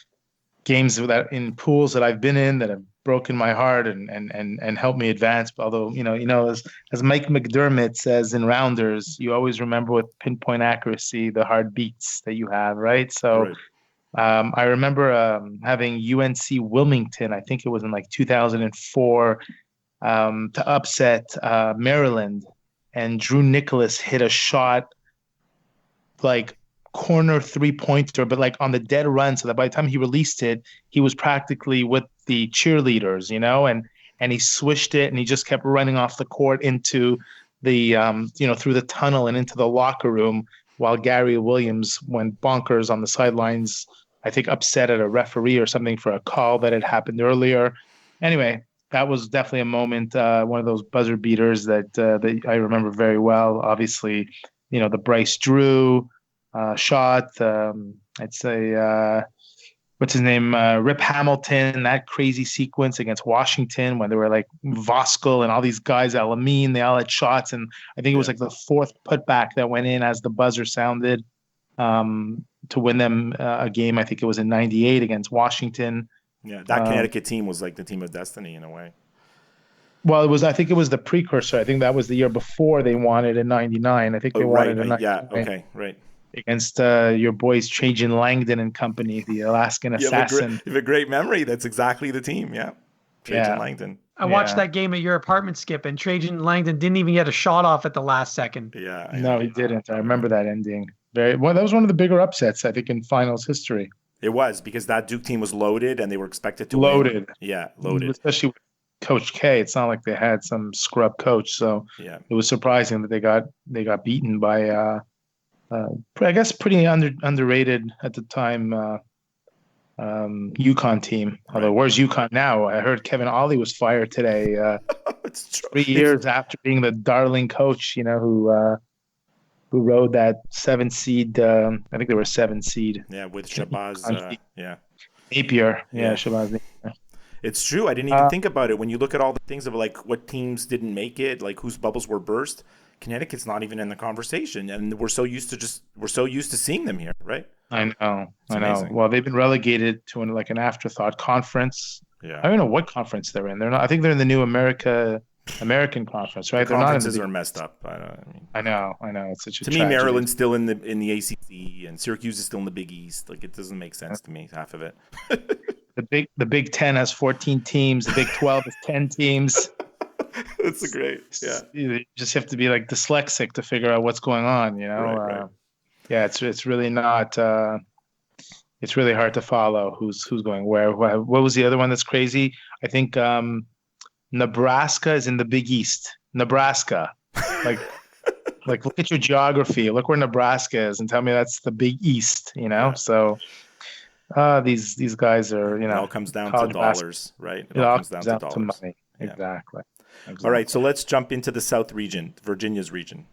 games that in pools that I've been in that have broken my heart and helped me advance. Although, as Mike McDermott says in Rounders, you always remember with pinpoint accuracy the hard beats that you have, right? So right. I remember having UNC Wilmington, I think it was in like 2004, to upset Maryland. And Drew Nicholas hit a shot like corner 3-pointer, but like on the dead run, so that by the time he released it, he was practically with the cheerleaders, and he swished it and he just kept running off the court into the through the tunnel and into the locker room, while Gary Williams went bonkers on the sidelines, I think upset at a referee or something for a call that had happened earlier. Anyway, that was definitely a moment, one of those buzzer beaters that I remember very well. Obviously, the Bryce Drew shot, I'd say, what's his name? Rip Hamilton, that crazy sequence against Washington when they were like Voskuhl and all these guys, Alamine, they all had shots. And I think it was like the fourth putback that went in as the buzzer sounded to win them a game. I think it was in 98 against Washington. Yeah, that Connecticut team was like the team of destiny in a way. Well, I think it was the precursor. I think that was the year before they won it in 99. I think they won it in 99. Yeah, okay, right. Against your boys Trajan Langdon and company, the Alaskan assassin. You have a great memory. That's exactly the team, yeah. Trajan Langdon. I watched that game at your apartment, Skip, and Trajan Langdon didn't even get a shot off at the last second. Yeah. No, he didn't. I remember that ending. That was one of the bigger upsets, I think, in finals history. It was, because that Duke team was loaded and they were expected to win. Yeah, loaded. Especially with Coach K. It's not like they had some scrub coach, so it was surprising that they got beaten by I guess pretty underrated at the time UConn team. Although, Right. where's UConn now? I heard Kevin Ollie was fired today. It's true. 3 years after being the darling coach, who rode that 7 seed. I think they were 7 seed. Yeah, with Shabazz. Yeah. Napier. Yeah. Shabazz Napier. It's true. I didn't even think about it. When you look at all the things of like what teams didn't make it, like whose bubbles were burst, Connecticut's not even in the conversation, and we're so used to seeing them here, right? I know. Amazing. Well, they've been relegated to an afterthought conference. Yeah. I don't know what conference they're in. They're not. I think they're in the new American conference, right? They're not in Conferences are messed up. I know. It's such a to tragedy. me, Maryland's still in the ACC, and Syracuse is still in the Big East. Like, it doesn't make sense to me, half of it. The Big Ten has 14 teams. The Big 12 has 10 teams. That's great. Yeah. You just have to be like dyslexic to figure out what's going on. Right. Yeah, it's really not. It's really hard to follow who's going where. What was the other one that's crazy? I think Nebraska is in the Big East. Nebraska, like look at your geography. Look where Nebraska is, and tell me that's the Big East. Yeah. So these guys are It all comes down to dollars, right? It all comes down to dollars. To money. Yeah. Exactly. All right, so let's jump into the South region, Virginia's region.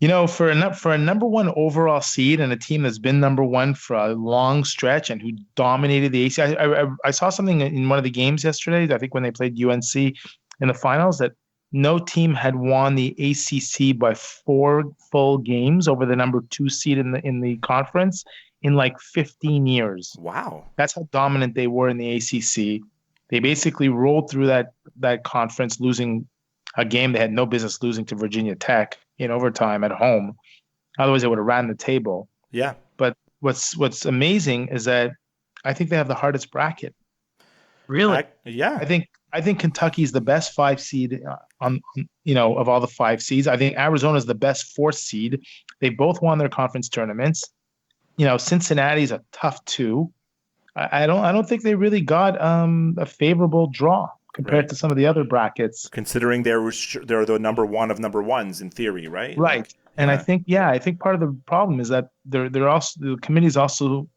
For a number one overall seed and a team that's been number one for a long stretch and who dominated the ACC. I saw something in one of the games yesterday, I think when they played UNC in the finals, that no team had won the ACC by 4 full games over the number 2 seed in the conference in like 15 years. Wow. That's how dominant they were in the ACC. They basically rolled through that conference, losing a game they had no business losing to Virginia Tech in overtime at home. Otherwise, they would have ran the table. Yeah. But what's amazing is that I think they have the hardest bracket. Really? I think Kentucky is the best 5 seed of all the 5 seeds. I think Arizona is the best 4th seed. They both won their conference tournaments. Cincinnati's a tough 2. I don't think they really got a favorable draw compared to some of the other brackets. Considering they're the number one of number ones in theory, right? Right. And I think part of the problem is that they're also, the committee's also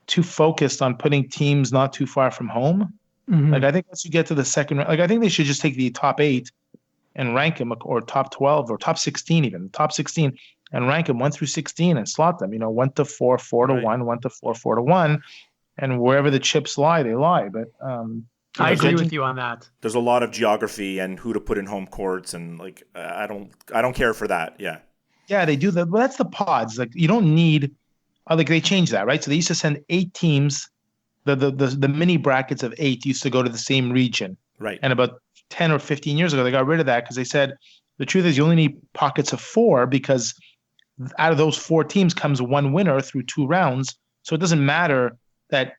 too focused on putting teams not too far from home. Mm-hmm. Like, I think once you get to the second round, I think they should just take the top 8 and rank them, or top 12 or top 16 even, top 16, and rank them 1 through 16 and slot them, 1 to 4, 4 to 1, 1 to 4, 4 to 1. And wherever the chips lie, they lie. But I agree with you on that. There's a lot of geography and who to put in home courts, and like I don't care for that. Yeah. Yeah, they do that. Well, that's the pods. Like, you don't need. Like, they changed that, right? So they used to send 8 teams. The mini brackets of 8 used to go to the same region. Right. And about 10 or 15 years ago, they got rid of that because they said the truth is you only need pockets of 4, because out of those 4 teams comes one winner through 2 rounds. So it doesn't matter that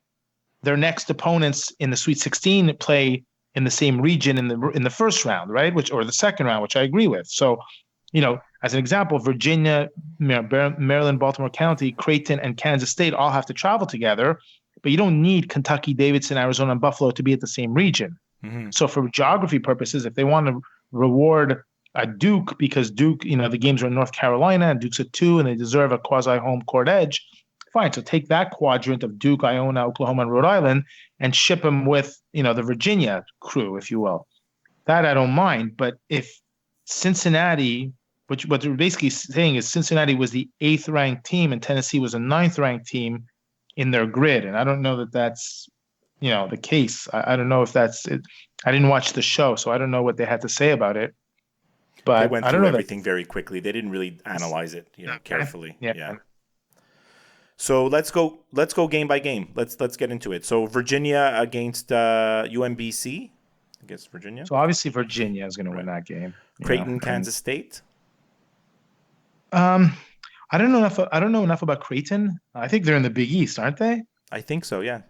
their next opponents in the Sweet 16 play in the same region in the first round, right? Or the second round, which I agree with. So, as an example, Virginia, Maryland, Baltimore County, Creighton, and Kansas State all have to travel together, but you don't need Kentucky, Davidson, Arizona, and Buffalo to be at the same region. Mm-hmm. So for geography purposes, if they want to reward a Duke, because Duke, the games are in North Carolina and Duke's at 2 and they deserve a quasi-home court edge, fine. So take that quadrant of Duke, Iona, Oklahoma, and Rhode Island and ship them with, the Virginia crew, if you will. That I don't mind. But if Cincinnati, what they're basically saying is Cincinnati was the 8th ranked team and Tennessee was a 9th ranked team in their grid. And I don't know that that's, the case. I don't know if that's it. I didn't watch the show, so I don't know what they had to say about it. But they went I through don't know everything very quickly. They didn't really analyze it, carefully. Yeah. So let's go game by game. Let's get into it. So Virginia against UMBC. I guess Virginia. So obviously Virginia is going to win that game. Creighton, Kansas State. I don't know enough about Creighton. I think they're in the Big East, aren't they? I think so. Yeah.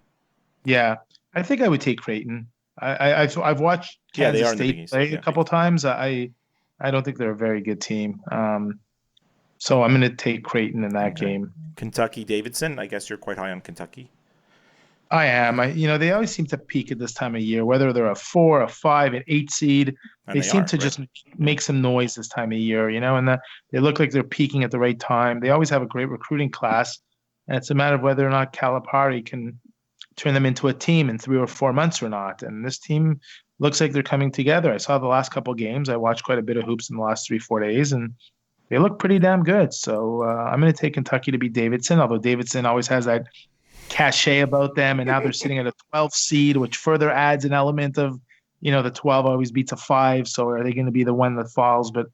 Yeah, I think I would take Creighton. I've watched Kansas State play a couple times. I don't think they're a very good team. So I'm going to take Creighton in that game. Kentucky, Davidson. I guess you're quite high on Kentucky. I am. They always seem to peak at this time of year, whether they're a 4, a 5, an 8 seed. They seem to just make some noise this time of year, and they look like they're peaking at the right time. They always have a great recruiting class, and it's a matter of whether or not Calipari can turn them into a team in 3 or 4 months or not. And this team looks like they're coming together. I saw the last couple of games. I watched quite a bit of hoops in the last 3-4 days, and they look pretty damn good. So I'm going to take Kentucky to beat Davidson, although Davidson always has that cachet about them, and now they're sitting at a 12 seed, which further adds an element of, the 12 always beats a 5. So are they going to be the one that falls? But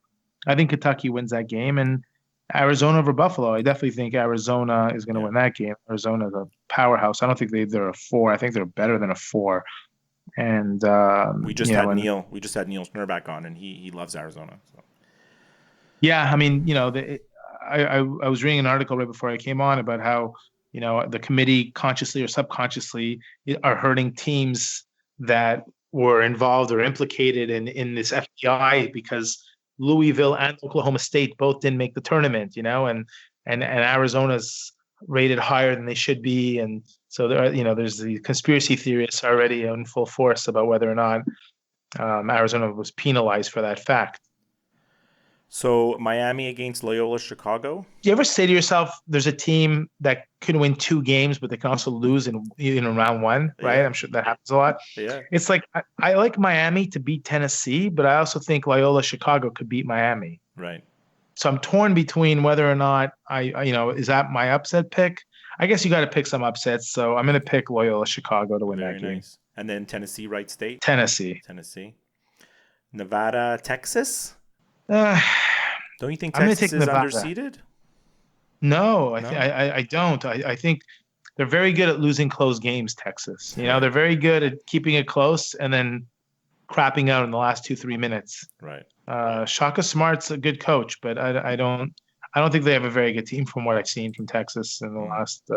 I think Kentucky wins that game, and Arizona over Buffalo. I definitely think Arizona is going to win that game. Arizona's a powerhouse. I don't think they're a 4. I think they're better than a 4. And we just had Neil Schnurback on, and he loves Arizona. So. Yeah, I mean, I was reading an article right before I came on about how the committee consciously or subconsciously are hurting teams that were involved or implicated in this FDI because Louisville and Oklahoma State both didn't make the tournament, and Arizona's rated higher than they should be, and so there's the conspiracy theorists already in full force about whether or not Arizona was penalized for that fact. So Miami against Loyola Chicago. Do you ever say to yourself, "There's a team that could win 2 games, but they can also lose in round 1"? Right? Yeah. I'm sure that happens a lot. Yeah. It's like I like Miami to beat Tennessee, but I also think Loyola Chicago could beat Miami. Right. So I'm torn between whether or not is that my upset pick? I guess you got to pick some upsets, so I'm going to pick Loyola Chicago to win that game. Nice. And then Tennessee, Wright State. Tennessee. Nevada, Texas. Don't you think I'm Texas is Nevada. underseeded? No, I don't. I think they're very good at losing close games, Texas. They're very good at keeping it close and then crapping out in the last 2-3 minutes. Right. Shaka Smart's a good coach, but I don't think they have a very good team from what I've seen from Texas in the last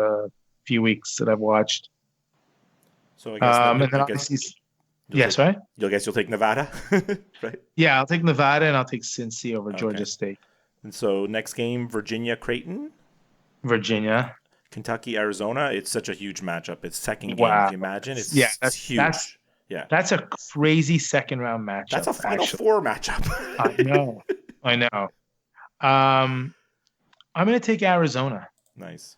few weeks that I've watched. So I guess you'll take Nevada, right? Yeah, I'll take Nevada, and I'll take Cincy over Georgia State. And so next game, Virginia, Creighton. Virginia. Kentucky, Arizona. It's such a huge matchup. It's second game. Wow. Can you imagine? It's huge. That's a crazy second round matchup. That's a Final Four matchup. I know. I'm going to take Arizona. Nice.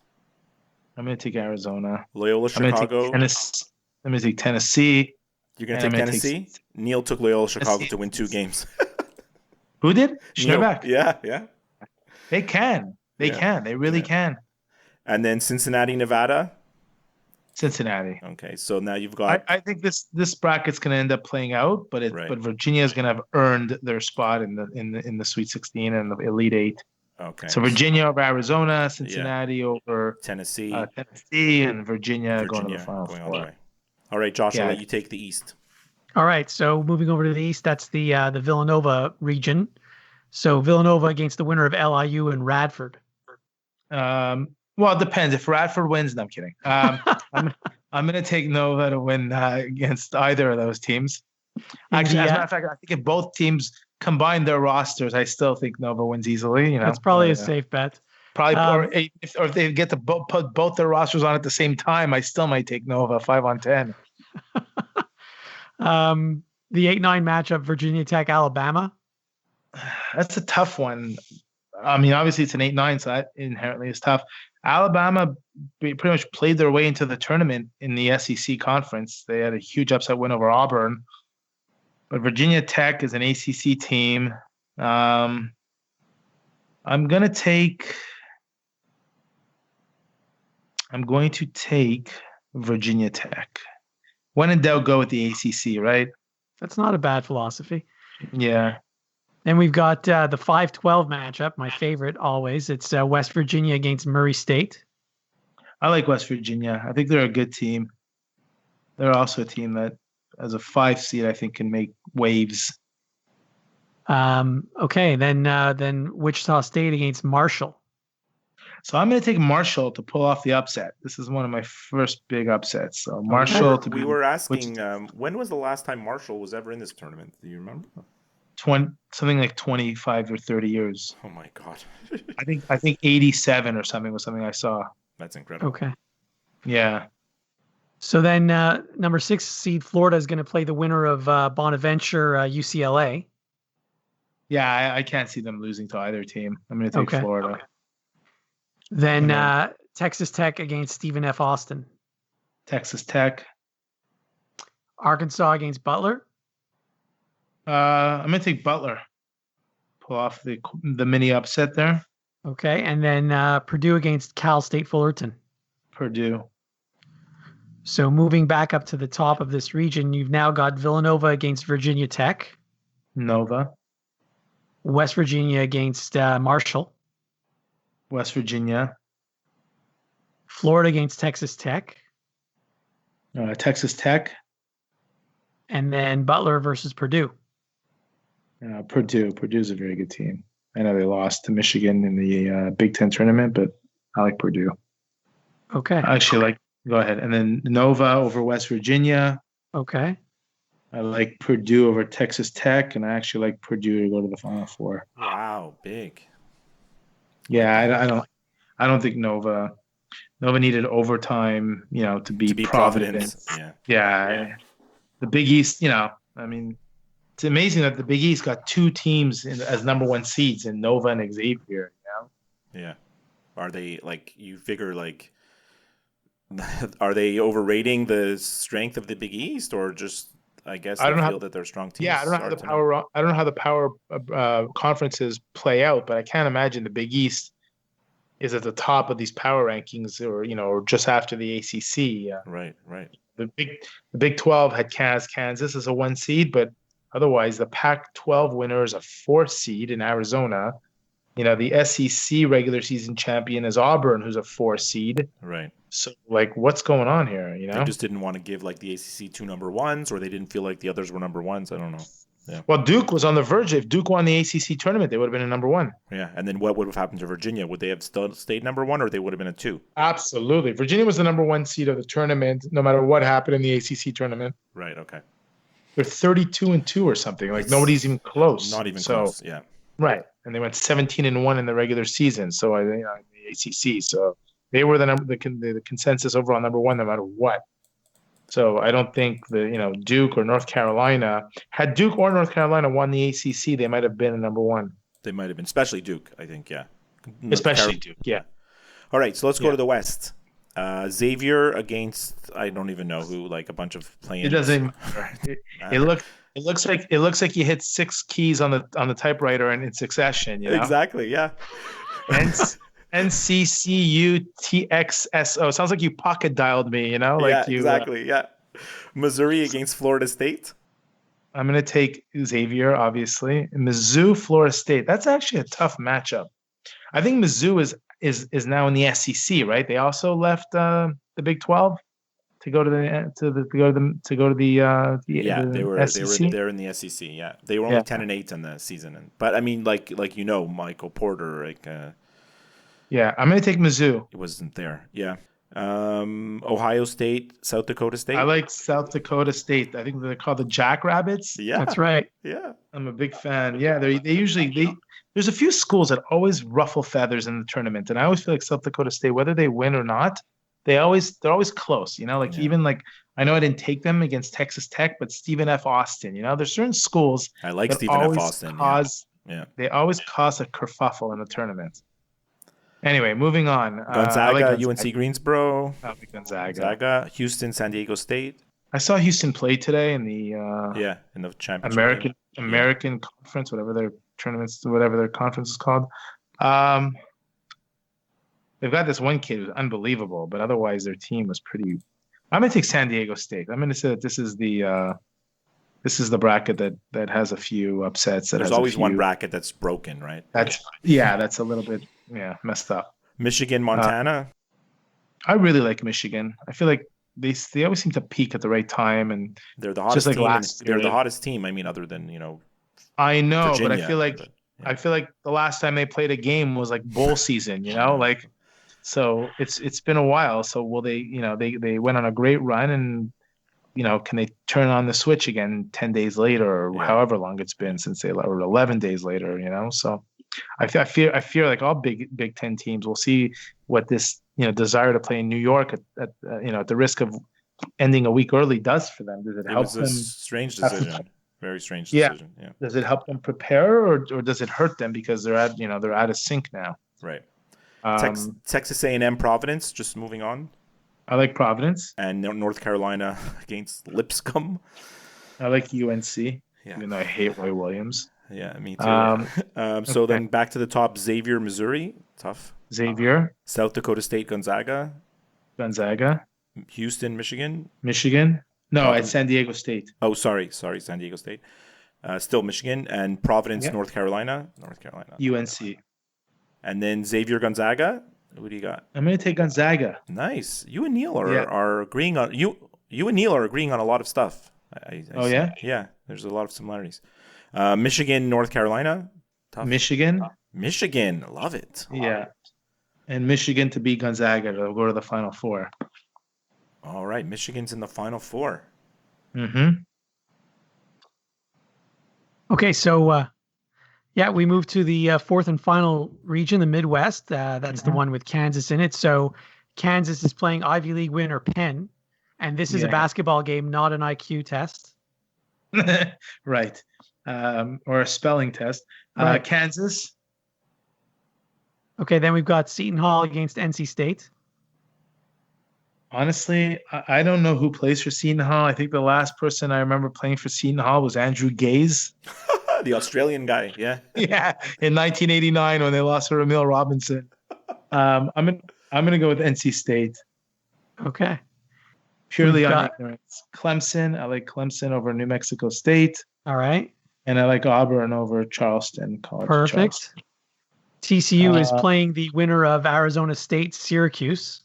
I'm going to take Arizona. Loyola Chicago. I'm going to take Tennessee. You're going to take Tennessee? Neil took Loyola Chicago to win 2 games. Who did? Schnurback. Yeah. They can. They can. They really can. And then Cincinnati, Nevada. Cincinnati. Okay, so now you've got. I think this bracket's going to end up playing out, but Virginia is going to have earned their spot in the Sweet 16 and the Elite 8. Okay. So Virginia over Arizona, Cincinnati over Tennessee, and Virginia going to the Final Four. All right, Josh, I'll let you take the East. All right, so moving over to the East, that's the Villanova region. So Villanova against the winner of LIU and Radford. Well, it depends. If Radford wins, no, I'm kidding. I'm going to take Nova to win against either of those teams. Actually, as a matter of fact, I think if both teams combine their rosters, I still think Nova wins easily. That's probably a safe bet. Probably, or if they get to put both their rosters on at the same time, I still might take Nova 5-on-10. The 8-9 matchup, Virginia Tech, Alabama. That's a tough one. I mean, obviously it's an 8-9, so that inherently is tough. Alabama pretty much played their way into the tournament in the SEC conference. They had a huge upset win over Auburn. But Virginia Tech is an ACC team. I'm going to take Virginia Tech. When in doubt, go with the ACC, right? That's not a bad philosophy. Yeah. And we've got the 5-12 matchup, my favorite always. It's West Virginia against Murray State. I like West Virginia. I think they're a good team. They're also a team that, as a 5 seed, I think can make waves. Okay, then Wichita State against Marshall. So I'm going to take Marshall to pull off the upset. This is one of my first big upsets. So Marshall. We were asking, when was the last time Marshall was ever in this tournament? Do you remember? Something like 25 or 30 years. Oh my God. I think 87 or something was something I saw. That's incredible. Okay. Yeah. So then number 6 seed Florida is going to play the winner of Bonaventure UCLA. Yeah, I can't see them losing to either team. I'm going to take Florida. Okay. Then Texas Tech against Stephen F. Austin. Texas Tech. Arkansas against Butler. I'm going to take Butler. Pull off the mini upset there. Okay, and then Purdue against Cal State Fullerton. Purdue. So moving back up to the top of this region, you've now got Villanova against Virginia Tech. Nova. West Virginia against Marshall. West Virginia. Florida against Texas Tech. Texas Tech. And then Butler versus Purdue. Purdue. Purdue's a very good team. I know they lost to Michigan in the Big Ten tournament, but I like Purdue. Okay. I actually like. Go ahead. And then Nova over West Virginia. Okay. I like Purdue over Texas Tech, and I actually like Purdue to go to the Final Four. Wow, big. Yeah, I don't think Nova needed overtime, to beat Providence. Yeah. The Big East, I mean, it's amazing that the Big East got two teams as number one seeds in Nova and Xavier. Yeah. Are they you figure are they overrating the strength of the Big East, or just I guess they feel that they're strong teams? Yeah, I don't know how the power conferences play out, but I can't imagine the Big East is at the top of these power rankings, or just after the ACC. Right. The Big 12 had Kansas as a 1 seed, but otherwise the Pac-12 winner is a 4 seed in Arizona. The SEC regular season champion is Auburn, who's a 4 seed. Right. So, what's going on here? They just didn't want to give the ACC 2 number ones, or they didn't feel like the others were number ones. I don't know. Yeah. Well, Duke was on the verge. If Duke won the ACC tournament, they would have been a number 1. Yeah, and then what would have happened to Virginia? Would they have still stayed number 1, or they would have been a 2? Absolutely. Virginia was the number 1 seed of the tournament, no matter what happened in the ACC tournament. Right. Okay. They're 32-2 or something. Nobody's even close. Not even close. Yeah. Right, and they went 17-1 in the regular season. So in the ACC. So they were the consensus overall number 1, no matter what. So I don't think Duke or North Carolina, had Duke or North Carolina won the ACC, they might have been a number 1. They might have been, especially Duke, I think. Yeah. Especially Duke. Yeah. All right, so let's go to the West. Xavier against I don't even know who, a bunch of playing. It doesn't matter. It looks like you hit 6 keys on the typewriter and in succession. Exactly. Yeah. NCCUTXSO. Sounds like you pocket dialed me. Exactly. Yeah. Missouri against Florida State. I'm gonna take Xavier, obviously. Mizzou, Florida State. That's actually a tough matchup. I think Mizzou is now in the SEC, right? They also left the Big 12 to go to the they were SEC? there in the SEC. Yeah, they were only 10-8 in the season, but I mean, Michael Porter, yeah, I'm gonna take Mizzou. It wasn't there. Yeah, Ohio State, South Dakota State. I like South Dakota State. I think they're called the Jackrabbits. Yeah, that's right. Yeah, I'm a big fan. Yeah, they usually there's a few schools that always ruffle feathers in the tournament, and I always feel like South Dakota State, whether they win or not, they're always close. Even I know I didn't take them against Texas Tech, but Stephen F. Austin. There's certain schools I like Stephen F. Austin. They always cause a kerfuffle in the tournament. Anyway, moving on. Gonzaga, UNC Greensboro. I like Gonzaga. Houston, San Diego State. I saw Houston play today in the in the championship American Conference, whatever their conference is called. They've got this one kid who's unbelievable, but otherwise their team was pretty. I'm gonna take San Diego State. I'm gonna say that this is the bracket that has a few upsets. There's always one bracket that's broken, right? That's a little bit messed up. Michigan, Montana. I really like Michigan. I feel like they always seem to peak at the right time, and they're the hottest team. They're the hottest team. I mean, other than I know, Virginia, but I feel like the last time they played a game was bowl season. So it's been a while. So will they? They went on a great run, and can they turn on the switch again 10 days later, or however long it's been since or 11 days later? So I fear like all Big Ten teams will see what this desire to play in New York at the risk of ending a week early does for them. Does it help them? It was a strange decision. Very strange decision. Yeah. Does it help them prepare, or does it hurt them because they're out of sync now? Right. Texas A&M, Providence. Just moving on. I like Providence. And North Carolina against Lipscomb. I like UNC, Yeah. even though I hate Roy Williams. Yeah, me too. So then back to the top, Xavier, Missouri. Tough. Xavier. South Dakota State, Gonzaga. Houston, Michigan. No, Providence. it's San Diego State. Oh, sorry, San Diego State. Still Michigan. And Providence, North Carolina. UNC. And then Xavier, Gonzaga. Who do you got? I'm going to take Gonzaga. Nice. You and Neil are agreeing on you and Neil are agreeing on a lot of stuff. Yeah? Yeah, there's a lot of similarities. Michigan, North Carolina. Tough. Michigan, love it. Yeah. And Michigan to beat Gonzaga to go to the Final Four. All right, Michigan's in the Final Four. Mm-hmm. Okay, so we move to the fourth and final region, the Midwest. That's the one with Kansas in it. So Kansas is playing Ivy League winner Penn, and this is a basketball game, not an IQ test. Right. Or a spelling test. Right. Kansas. Okay, then we've got Seton Hall against NC State. Honestly, I don't know who plays for Seton Hall. I think the last person I remember playing for Seton Hall was Andrew Gaze. The Australian guy, yeah. Yeah, in 1989 when they lost to Ramil Robinson. I'm gonna go with NC State. Okay. Purely on ignorance. Clemson. I like Clemson over New Mexico State. All right. And I like Auburn over Charleston College. Perfect. Charleston. TCU is playing the winner of Arizona State, Syracuse.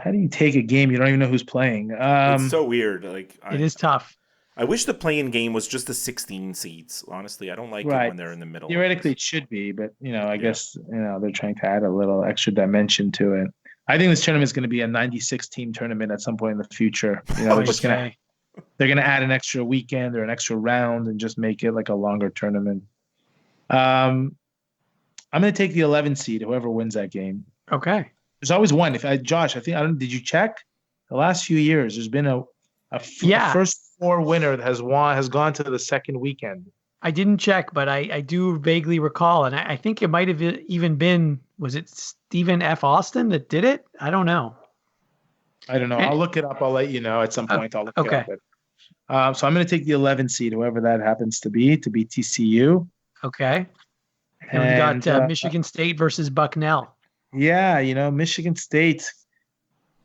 How do you take a game you don't even know who's playing? It's so weird. Like it is tough. I wish the play-in game was just the 16 seeds. Honestly, I don't like it when they're in the middle. Theoretically, it should be, but I guess they're trying to add a little extra dimension to it. I think this tournament is going to be a 96-team tournament at some point in the future. They're gonna add an extra weekend or an extra round and just make it like a longer tournament. I'm gonna take the 11 seed, whoever wins that game. Okay. There's always one. Josh, did you check? The last few years, there's been a first four winner that has gone to the second weekend. I didn't check, but I do vaguely recall, and I think it might have even been, was it Stephen F. Austin that did it? I don't know. I'll look it up. I'll let you know at some point. I'll look it up. So I'm going to take the 11 seed, whoever that happens to be TCU. Okay. And we got Michigan State versus Bucknell. Yeah, Michigan State,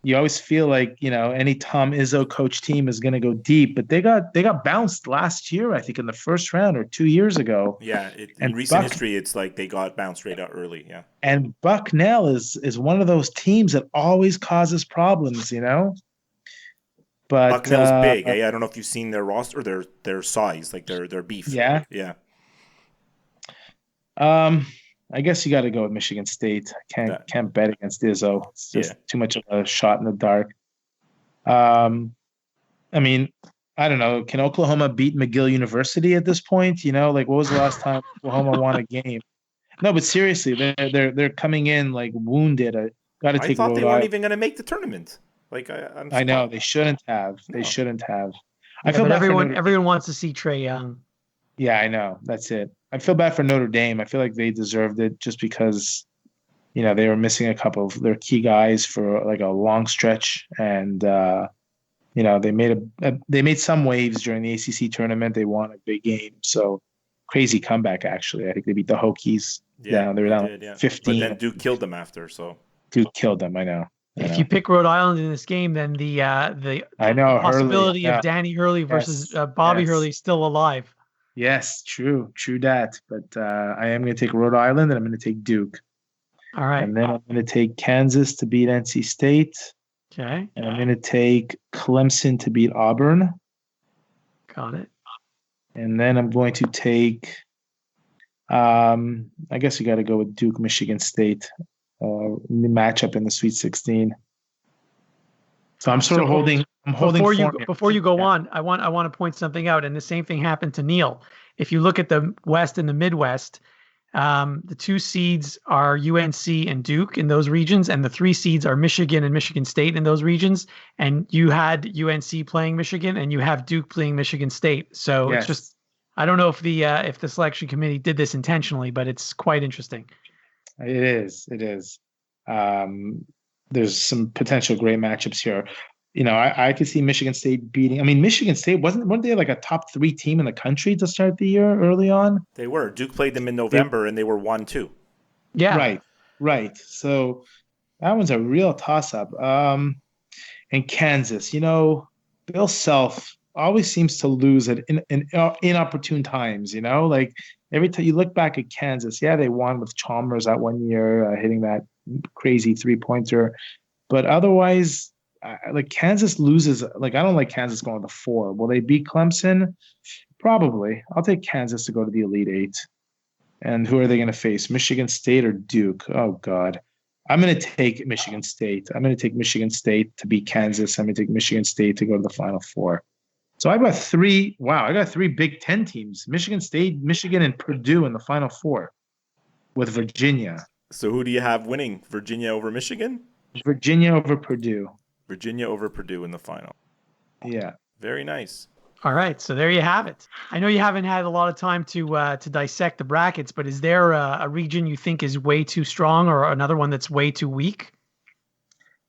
you always feel like, any Tom Izzo coach team is going to go deep, but they got bounced last year, I think, in the first round or 2 years ago. Yeah, in recent history, it's like they got bounced right out early, yeah. And Bucknell is one of those teams that always causes problems, But Bucknell's big, eh? I don't know if you've seen their roster or their size, like their beef. Yeah. Yeah. I guess you got to go with Michigan State. Can't bet against Izzo. It's just too much of a shot in the dark. I don't know. Can Oklahoma beat McGill University at this point? What was the last time Oklahoma won a game? No, but seriously, they're coming in like wounded. I thought they weren't even going to make the tournament. Like I know they shouldn't have. They shouldn't have. I feel bad everyone wants to see Trae Young. Yeah, I know. That's it. I feel bad for Notre Dame. I feel like they deserved it just because, they were missing a couple of their key guys for like a long stretch, and they made some waves during the ACC tournament. They won a big game, so crazy comeback. Actually, I think they beat the Hokies. Yeah, they were down 15. But then Duke killed them after. So Duke killed them. I know. If you pick Rhode Island in this game, then the possibility of Danny Hurley versus Bobby Hurley is still alive. Yes, true that. But I am going to take Rhode Island, and I'm going to take Duke. All right. And then I'm going to take Kansas to beat NC State. Okay. And I'm going to take Clemson to beat Auburn. Got it. And then I'm going to take, I guess you got to go with Duke, Michigan State matchup in the Sweet 16. So I'm sort of holding. Before you go on, I want to point something out, and the same thing happened to Neil. If you look at the West and the Midwest, the 2 seeds are UNC and Duke in those regions, and the 3 seeds are Michigan and Michigan State in those regions. And you had UNC playing Michigan, and you have Duke playing Michigan State. So It's just, I don't know if the selection committee did this intentionally, but it's quite interesting. It is. there's some potential great matchups here. I could see Michigan State beating. I mean, Michigan State weren't they like a top 3 team in the country to start the year early on? They were. Duke played them in November, and they were 1-2. Yeah. Right. So that one's a real toss-up. And Kansas, Bill Self always seems to lose at inopportune times. Like every time you look back at Kansas, yeah, they won with Chalmers that one year, hitting that crazy 3-pointer, but otherwise, like Kansas loses. Like I don't like Kansas going to 4. Will they beat Clemson? Probably. I'll take Kansas to go to the Elite 8. And who are they going to face? Michigan State or Duke? Oh God. I'm going to take Michigan State. I'm going to take Michigan State to beat Kansas. I'm going to take Michigan State to go to the Final Four. So I got 3. Wow, I got 3 Big Ten teams: Michigan State, Michigan, and Purdue in the Final Four, with Virginia. So who do you have winning? Virginia over Michigan? Virginia over Purdue. Virginia over Purdue in the final. Yeah. Very nice. All right, so there you have it. I know you haven't had a lot of time to dissect the brackets, but is there a region you think is way too strong or another one that's way too weak?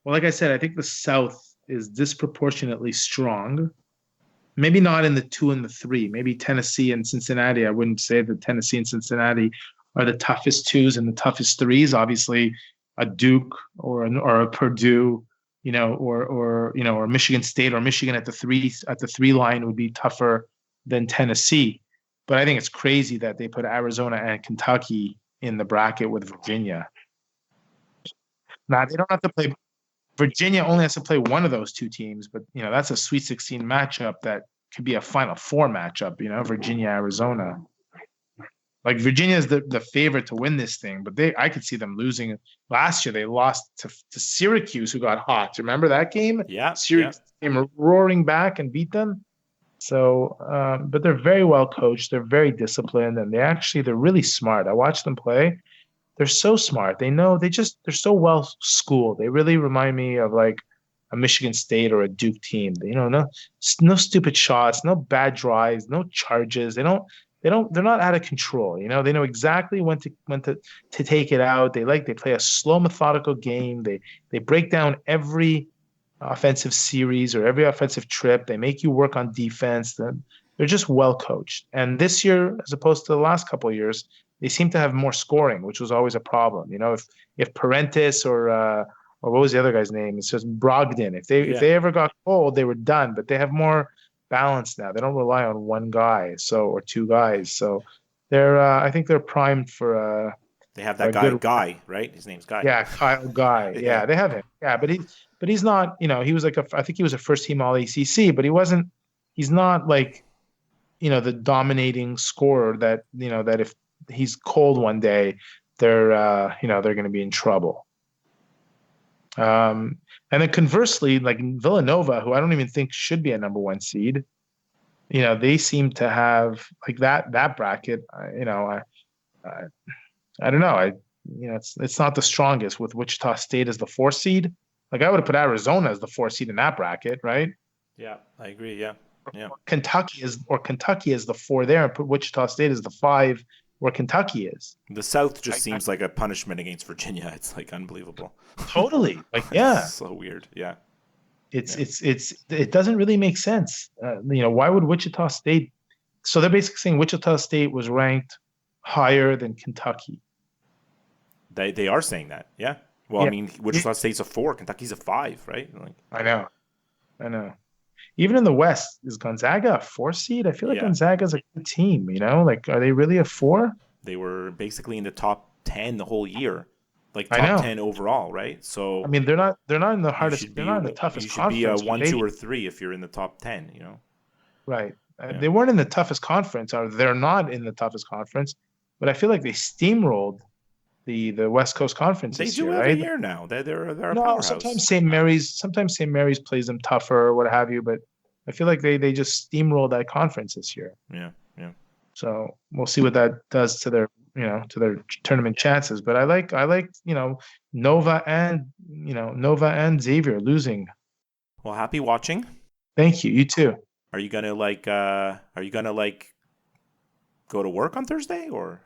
Well, like I said, I think the South is disproportionately strong. Maybe not in the 2 and the 3. Maybe Tennessee and Cincinnati. I wouldn't say that Tennessee and Cincinnati are the toughest 2s and the toughest 3s. Obviously, a Duke or a Purdue, or Michigan State or Michigan at the 3 line would be tougher than Tennessee. But I think it's crazy that they put Arizona and Kentucky in the bracket with Virginia. Now they don't have to play. Virginia only has to play one of those 2 teams, but that's a Sweet 16 matchup that could be a Final Four matchup. Virginia, Arizona. Like Virginia is the favorite to win this thing, but I could see them losing. Last year they lost to Syracuse, who got hot. Remember that game? Yeah. Syracuse came roaring back and beat them. So, but they're very well coached. They're very disciplined, and they're really smart. I watched them play. They're so smart. They know they're so well schooled. They really remind me of like a Michigan State or a Duke team. No stupid shots, no bad drives, no charges. They're not out of control. They know exactly when to take it out. They play a slow, methodical game. They break down every offensive series or every offensive trip. They make you work on defense. They're just well coached. And this year, as opposed to the last couple of years, they seem to have more scoring, which was always a problem. If Parentis or what was the other guy's name? It's just Brogdon. If they ever got cold, they were done. But they have more balance now. They don't rely on one guy, or 2 guys. So I think they're primed for. They have that Guy, right? His name's Guy. Yeah, Kyle Guy. Yeah, they have him. Yeah, but he's not. He was I think he was a first team All ACC, but he wasn't. He's not like, the dominating scorer that that if he's cold one day, they're going to be in trouble. And then conversely, like Villanova, who I don't even think should be a number 1 seed, they seem to have like that bracket. I don't know. It's not the strongest, with Wichita State as the 4 seed. Like I would have put Arizona as the 4 seed in that bracket, right? Yeah, I agree. Yeah. Kentucky is the 4 there, and put Wichita State as the 5 where Kentucky is. The South just seems like a punishment against Virginia. It's like unbelievable. Totally. Like, yeah. So weird. Yeah. It doesn't really make sense. Why would Wichita State? So they're basically saying Wichita State was ranked higher than Kentucky. They are saying that. Yeah. Well, yeah. I mean, Wichita State's a 4, Kentucky's a 5, right? Like, I know. Even in the West, is Gonzaga a 4 seed? I feel like Gonzaga's a good team. Like, are they really a 4? They were basically in the top 10 the whole year, like top 10 overall, right? So I mean, they're not in the hardest. They're not in the toughest conference. You should be a 1, 2, or 3 if you're in the top 10. Right. They weren't in the toughest conference, or they're not in the toughest conference. But I feel like they steamrolled the West Coast Conference this year, right? They do every year now. They're a powerhouse. Sometimes St. Mary's plays them tougher or what have you, but I feel like they just steamrolled that conference this year. Yeah. So we'll see what that does to their tournament chances. But I like Nova and Xavier losing. Well, happy watching. Thank you. You too. Are you gonna go to work on Thursday or?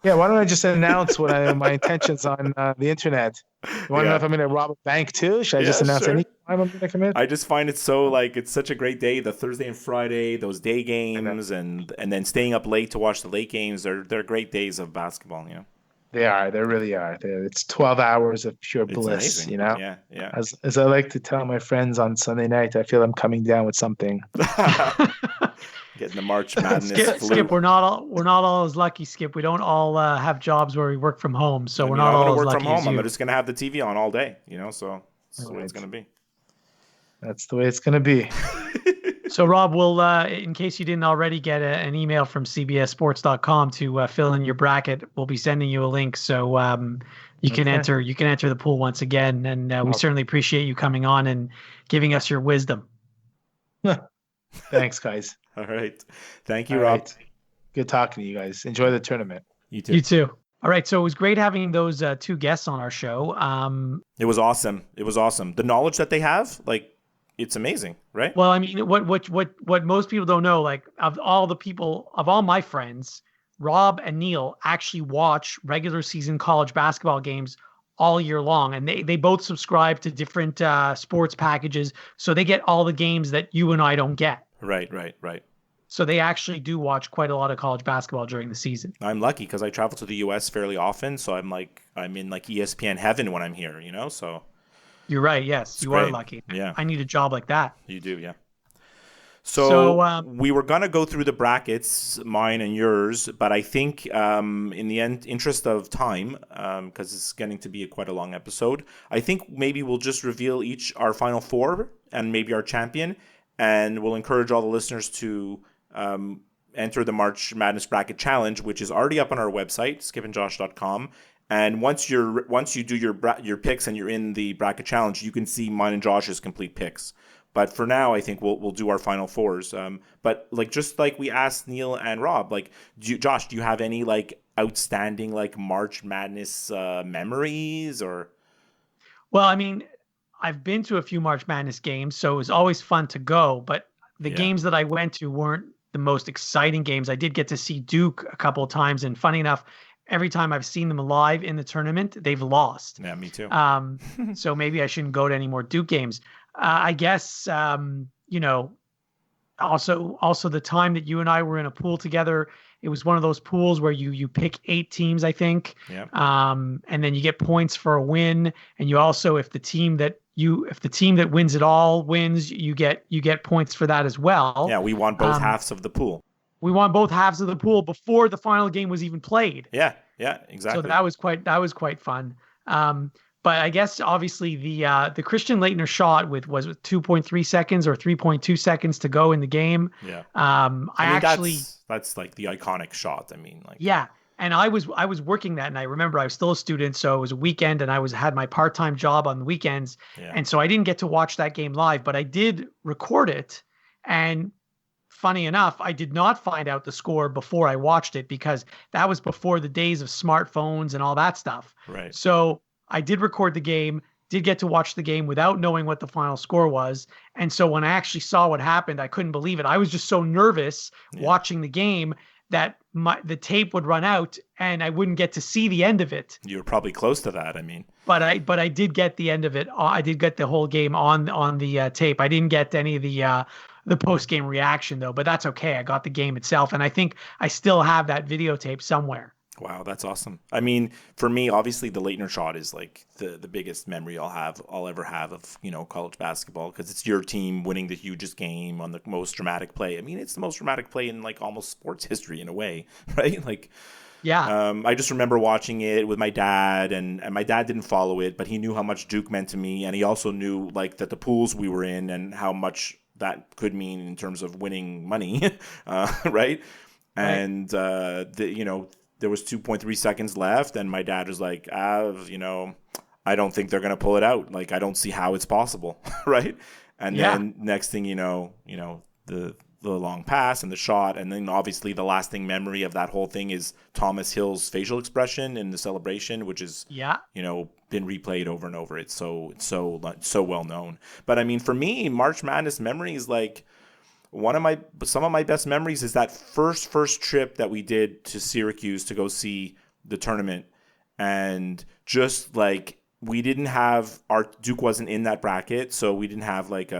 Yeah, why don't I just announce what my intentions on the internet? You want to know if I'm going to rob a bank too? Should I just announce any time I'm going to commit? I just find it so like it's such a great day. The Thursday and Friday, those day games, and then staying up late to watch the late games. They're great days of basketball. You know, They are. They really are. It's 12 hours of pure it's bliss. amazing. You know. Yeah. As I like to tell my friends on Sunday night, I feel I'm coming down with something. Getting the March Madness flu. Skip, we're not all as lucky. Skip, we don't all have jobs where we work from home, so we're not all as lucky as you. I'm gonna work from home. I'm just gonna have the TV on all day. You know, so that's the way it's gonna be. That's the way it's gonna be. So Rob, we'll in case you didn't already get an email from cbssports.com to fill in your bracket, we'll be sending you a link so you can enter the pool once again, and we certainly appreciate you coming on and giving us your wisdom. Thanks, guys. All right. Thank you, Rob. Right. Good talking to you guys. Enjoy the tournament. You too. You too. All right. So it was great having those two guests on our show. It was awesome. The knowledge that they have, like, it's amazing, right? Well, I mean, what most people don't know, like of all my friends, Rob and Neil actually watch regular season college basketball games all year long, and they both subscribe to different sports packages, so they get all the games that you and I don't get. Right. So they actually do watch quite a lot of college basketball during the season. I'm lucky because I travel to the U.S. fairly often, so I'm in like ESPN heaven when I'm here, you know. So you're right. Yes, you are lucky. Yeah, I need a job like that. You do, yeah. So we were gonna go through the brackets, mine and yours, but I think in the interest of time, because it's getting to be quite a long episode, I think maybe we'll just reveal each our final four and maybe our champion, and we'll encourage all the listeners to enter the March Madness Bracket Challenge, which is already up on our website, skipandjosh.com. And once you do your picks and you're in the bracket challenge, you can see mine and Josh's complete picks. But for now, I think we'll do our final fours. But like just like we asked Neil and Rob, like Josh, do you have any like outstanding like March Madness memories or? Well, I mean, I've been to a few March Madness games, so it was always fun to go. But the games that I went to weren't the most exciting games. I did get to see Duke a couple of times, and funny enough, every time I've seen them live in the tournament, they've lost. Yeah, me too. So maybe I shouldn't go to any more Duke games. I guess, also the time that you and I were in a pool together, it was one of those pools where you pick 8 teams, I think. Yeah. And then you get points for a win. And you also, if the team that wins it all wins, you get points for that as well. Yeah, we won both halves of the pool. We won both halves of the pool before the final game was even played. Yeah, exactly. So that was quite fun. But I guess obviously the Christian Laettner shot with 2.3 seconds or 3.2 seconds to go in the game. Yeah. I mean, that's like the iconic shot. I mean, like. Yeah. And I was working that night. Remember, I was still a student, so it was a weekend, and I had my part-time job on the weekends, and so I didn't get to watch that game live, but I did record it. And funny enough, I did not find out the score before I watched it because that was before the days of smartphones and all that stuff. Right. So I did record the game, did get to watch the game without knowing what the final score was. And so when I actually saw what happened, I couldn't believe it. I was just so nervous watching the game that the tape would run out and I wouldn't get to see the end of it. You were probably close to that. I mean, but I did get the end of it. I did get the whole game on the tape. I didn't get any of the post-game reaction though, but that's okay. I got the game itself, and I think I still have that videotape somewhere. Wow, that's awesome. I mean, for me, obviously the Laettner shot is like the biggest memory I'll ever have of, college basketball, because it's your team winning the hugest game on the most dramatic play. I mean, it's the most dramatic play in like almost sports history in a way, right? Like, yeah. I just remember watching it with my dad, and my dad didn't follow it, but he knew how much Duke meant to me, and he also knew like that the pools we were in and how much that could mean in terms of winning money, right? And there was 2.3 seconds left, and my dad was like, I don't think they're gonna pull it out. Like, I don't see how it's possible, right? And then next thing the long pass and the shot, and then obviously the lasting memory of that whole thing is Thomas Hill's facial expression in the celebration, which is been replayed over and over. It's so well known. But I mean, for me, March Madness memories, like some of my best memories is that first trip that we did to Syracuse to go see the tournament, and just like we didn't have Duke wasn't in that bracket, so we didn't have like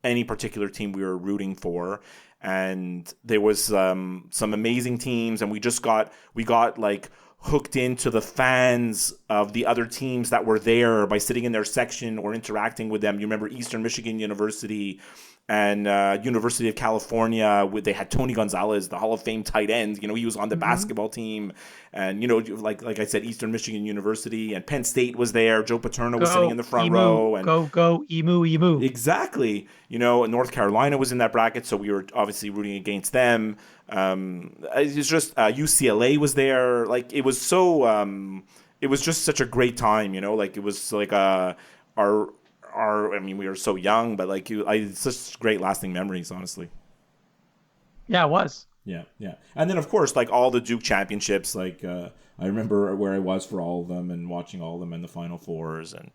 any particular team we were rooting for. And there was some amazing teams, and we got like hooked into the fans of the other teams that were there by sitting in their section or interacting with them. You remember Eastern Michigan University and University of California, they had Tony Gonzalez, the Hall of Fame tight end. You know, he was on the basketball team. And, you know, like I said, Eastern Michigan University, and Penn State was there. Joe Paterno was sitting in the front row. And go, emu. Exactly. You know, North Carolina was in that bracket, so we were obviously rooting against them. It's just UCLA was there. Like, it was so it was just such a great time, you know, like it was like I mean, we were so young, but like it's such great lasting memories, honestly. Yeah, it was. Yeah. And then, of course, like all the Duke championships, like I remember where I was for all of them and watching all of them in the Final Fours. And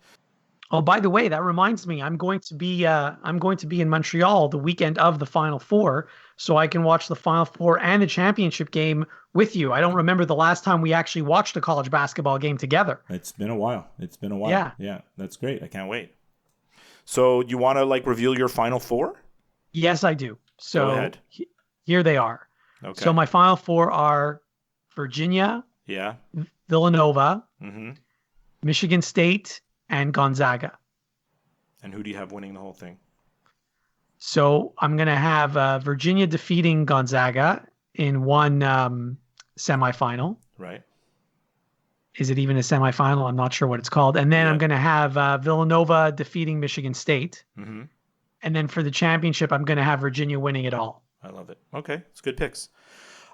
oh, by the way, that reminds me, I'm going to be in Montreal the weekend of the Final Four, so I can watch the Final Four and the championship game with you. I don't remember the last time we actually watched a college basketball game together. It's been a while. Yeah, that's great. I can't wait. So you want to like reveal your Final Four? Yes, I do. So go ahead. Here they are. Okay. So my Final Four are Virginia, Villanova, Michigan State, and Gonzaga. And who do you have winning the whole thing? So I'm going to have Virginia defeating Gonzaga in one semifinal. Right. Is it even a semifinal? I'm not sure what it's called. And then I'm going to have Villanova defeating Michigan State. Mm-hmm. And then for the championship, I'm going to have Virginia winning it all. I love it. Okay, it's good picks.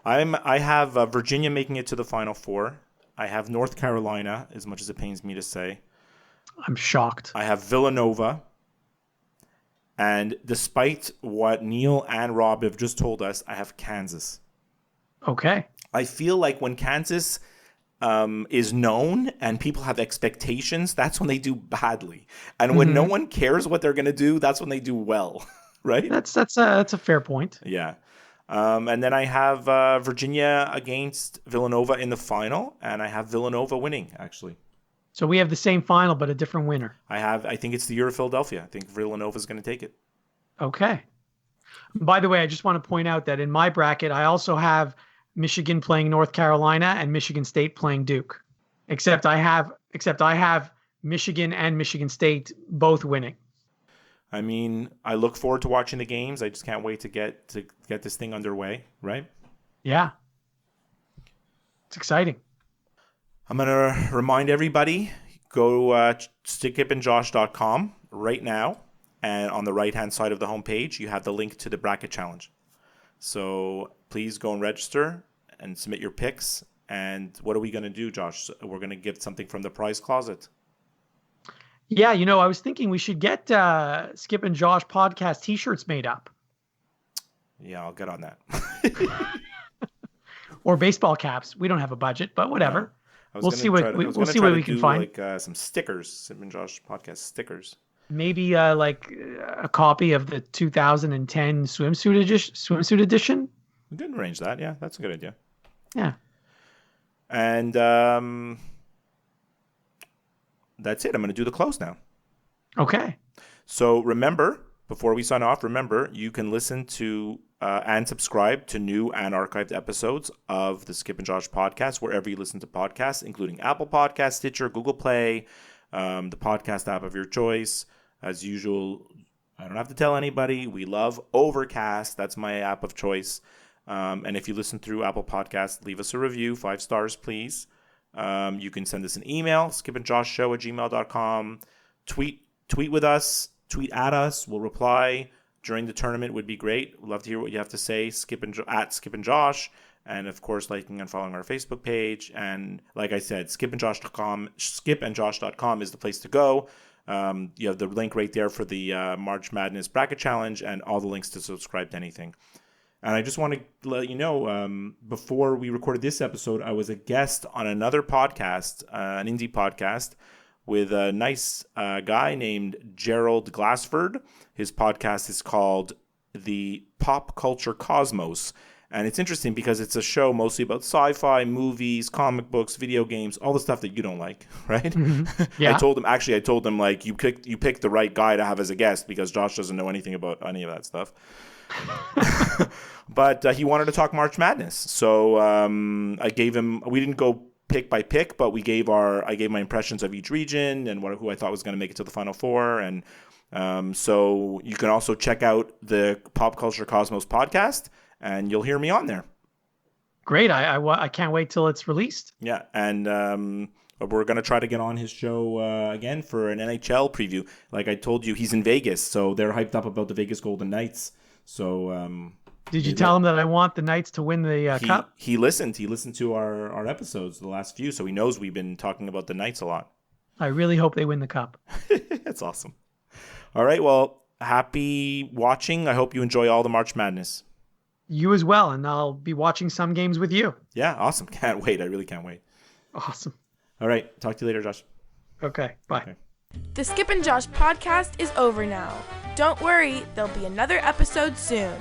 I have Virginia making it to the Final Four. I have North Carolina, as much as it pains me to say. I'm shocked. I have Villanova. And despite what Neil and Rob have just told us, I have Kansas. Okay. I feel like when Kansas is known and people have expectations, that's when they do badly. And when no one cares what they're going to do, that's when they do well, right? That's a fair point. Yeah. And then I have Virginia against Villanova in the final, and I have Villanova winning, actually. So we have the same final, but a different winner. I think it's the year of Philadelphia. I think Villanova is going to take it. Okay. By the way, I just want to point out that in my bracket, I also have Michigan playing North Carolina and Michigan State playing Duke. Except I have Michigan and Michigan State both winning. I mean, I look forward to watching the games. I just can't wait to get this thing underway, right? Yeah. It's exciting. I'm going to remind everybody, go stickipandjosh.com right now. And on the right-hand side of the homepage, you have the link to the bracket challenge. So please go and register and submit your picks. And what are we going to do, Josh? We're going to give something from the prize closet. Yeah, I was thinking we should get Skip and Josh podcast T-shirts made up. Yeah, I'll get on that. Or baseball caps. We don't have a budget, but whatever. No. We'll see what we can find. Like some stickers, Skip and Josh podcast stickers. Maybe like a copy of the 2010 swimsuit edition. We can arrange that. Yeah, that's a good idea. Yeah. And that's it. I'm going to do the close now. Okay. So remember, before we sign off, you can listen to and subscribe to new and archived episodes of the Skip and Josh podcast wherever you listen to podcasts, including Apple Podcasts, Stitcher, Google Play, the podcast app of your choice. As usual, I don't have to tell anybody, we love Overcast. That's my app of choice. And if you listen through Apple Podcasts, leave us a review, 5 stars, please. You can send us an email, skipandjoshshow@gmail.com. Tweet with us, tweet at us. We'll reply during the tournament would be great. We'd love to hear what you have to say, at Skip and Josh. And of course, liking and following our Facebook page. And like I said, skipandjosh.com is the place to go. You have the link right there for the March Madness Bracket Challenge and all the links to subscribe to anything. And I just want to let you know, before we recorded this episode, I was a guest on another podcast, an indie podcast, with a nice guy named Gerald Glassford. His podcast is called The Pop Culture Cosmos. And it's interesting because it's a show mostly about sci-fi, movies, comic books, video games, all the stuff that you don't like, right? Mm-hmm. Yeah. I told him like you picked the right guy to have as a guest because Josh doesn't know anything about any of that stuff. But he wanted to talk March Madness, so I gave him. We didn't go pick by pick, but I gave my impressions of each region and who I thought was going to make it to the Final Four, and so you can also check out the Pop Culture Cosmos podcast, and you'll hear me on there. Great! I can't wait till it's released. Yeah, and we're going to try to get on his show again for an NHL preview. Like I told you, he's in Vegas, so they're hyped up about the Vegas Golden Knights. So did you tell him that I want the Knights to win the cup? He listened to our episodes, the last few, so he knows we've been talking about the Knights a lot. I really hope they win the cup. That's awesome. All right, well, happy watching. I hope you enjoy all the March Madness. You as well, and I'll be watching some games with you. Yeah, awesome. Can't wait. I really can't wait. Awesome. All right, talk to you later, Josh. Okay, bye. Okay. The Skip and Josh podcast is over now. Don't worry, there'll be another episode soon.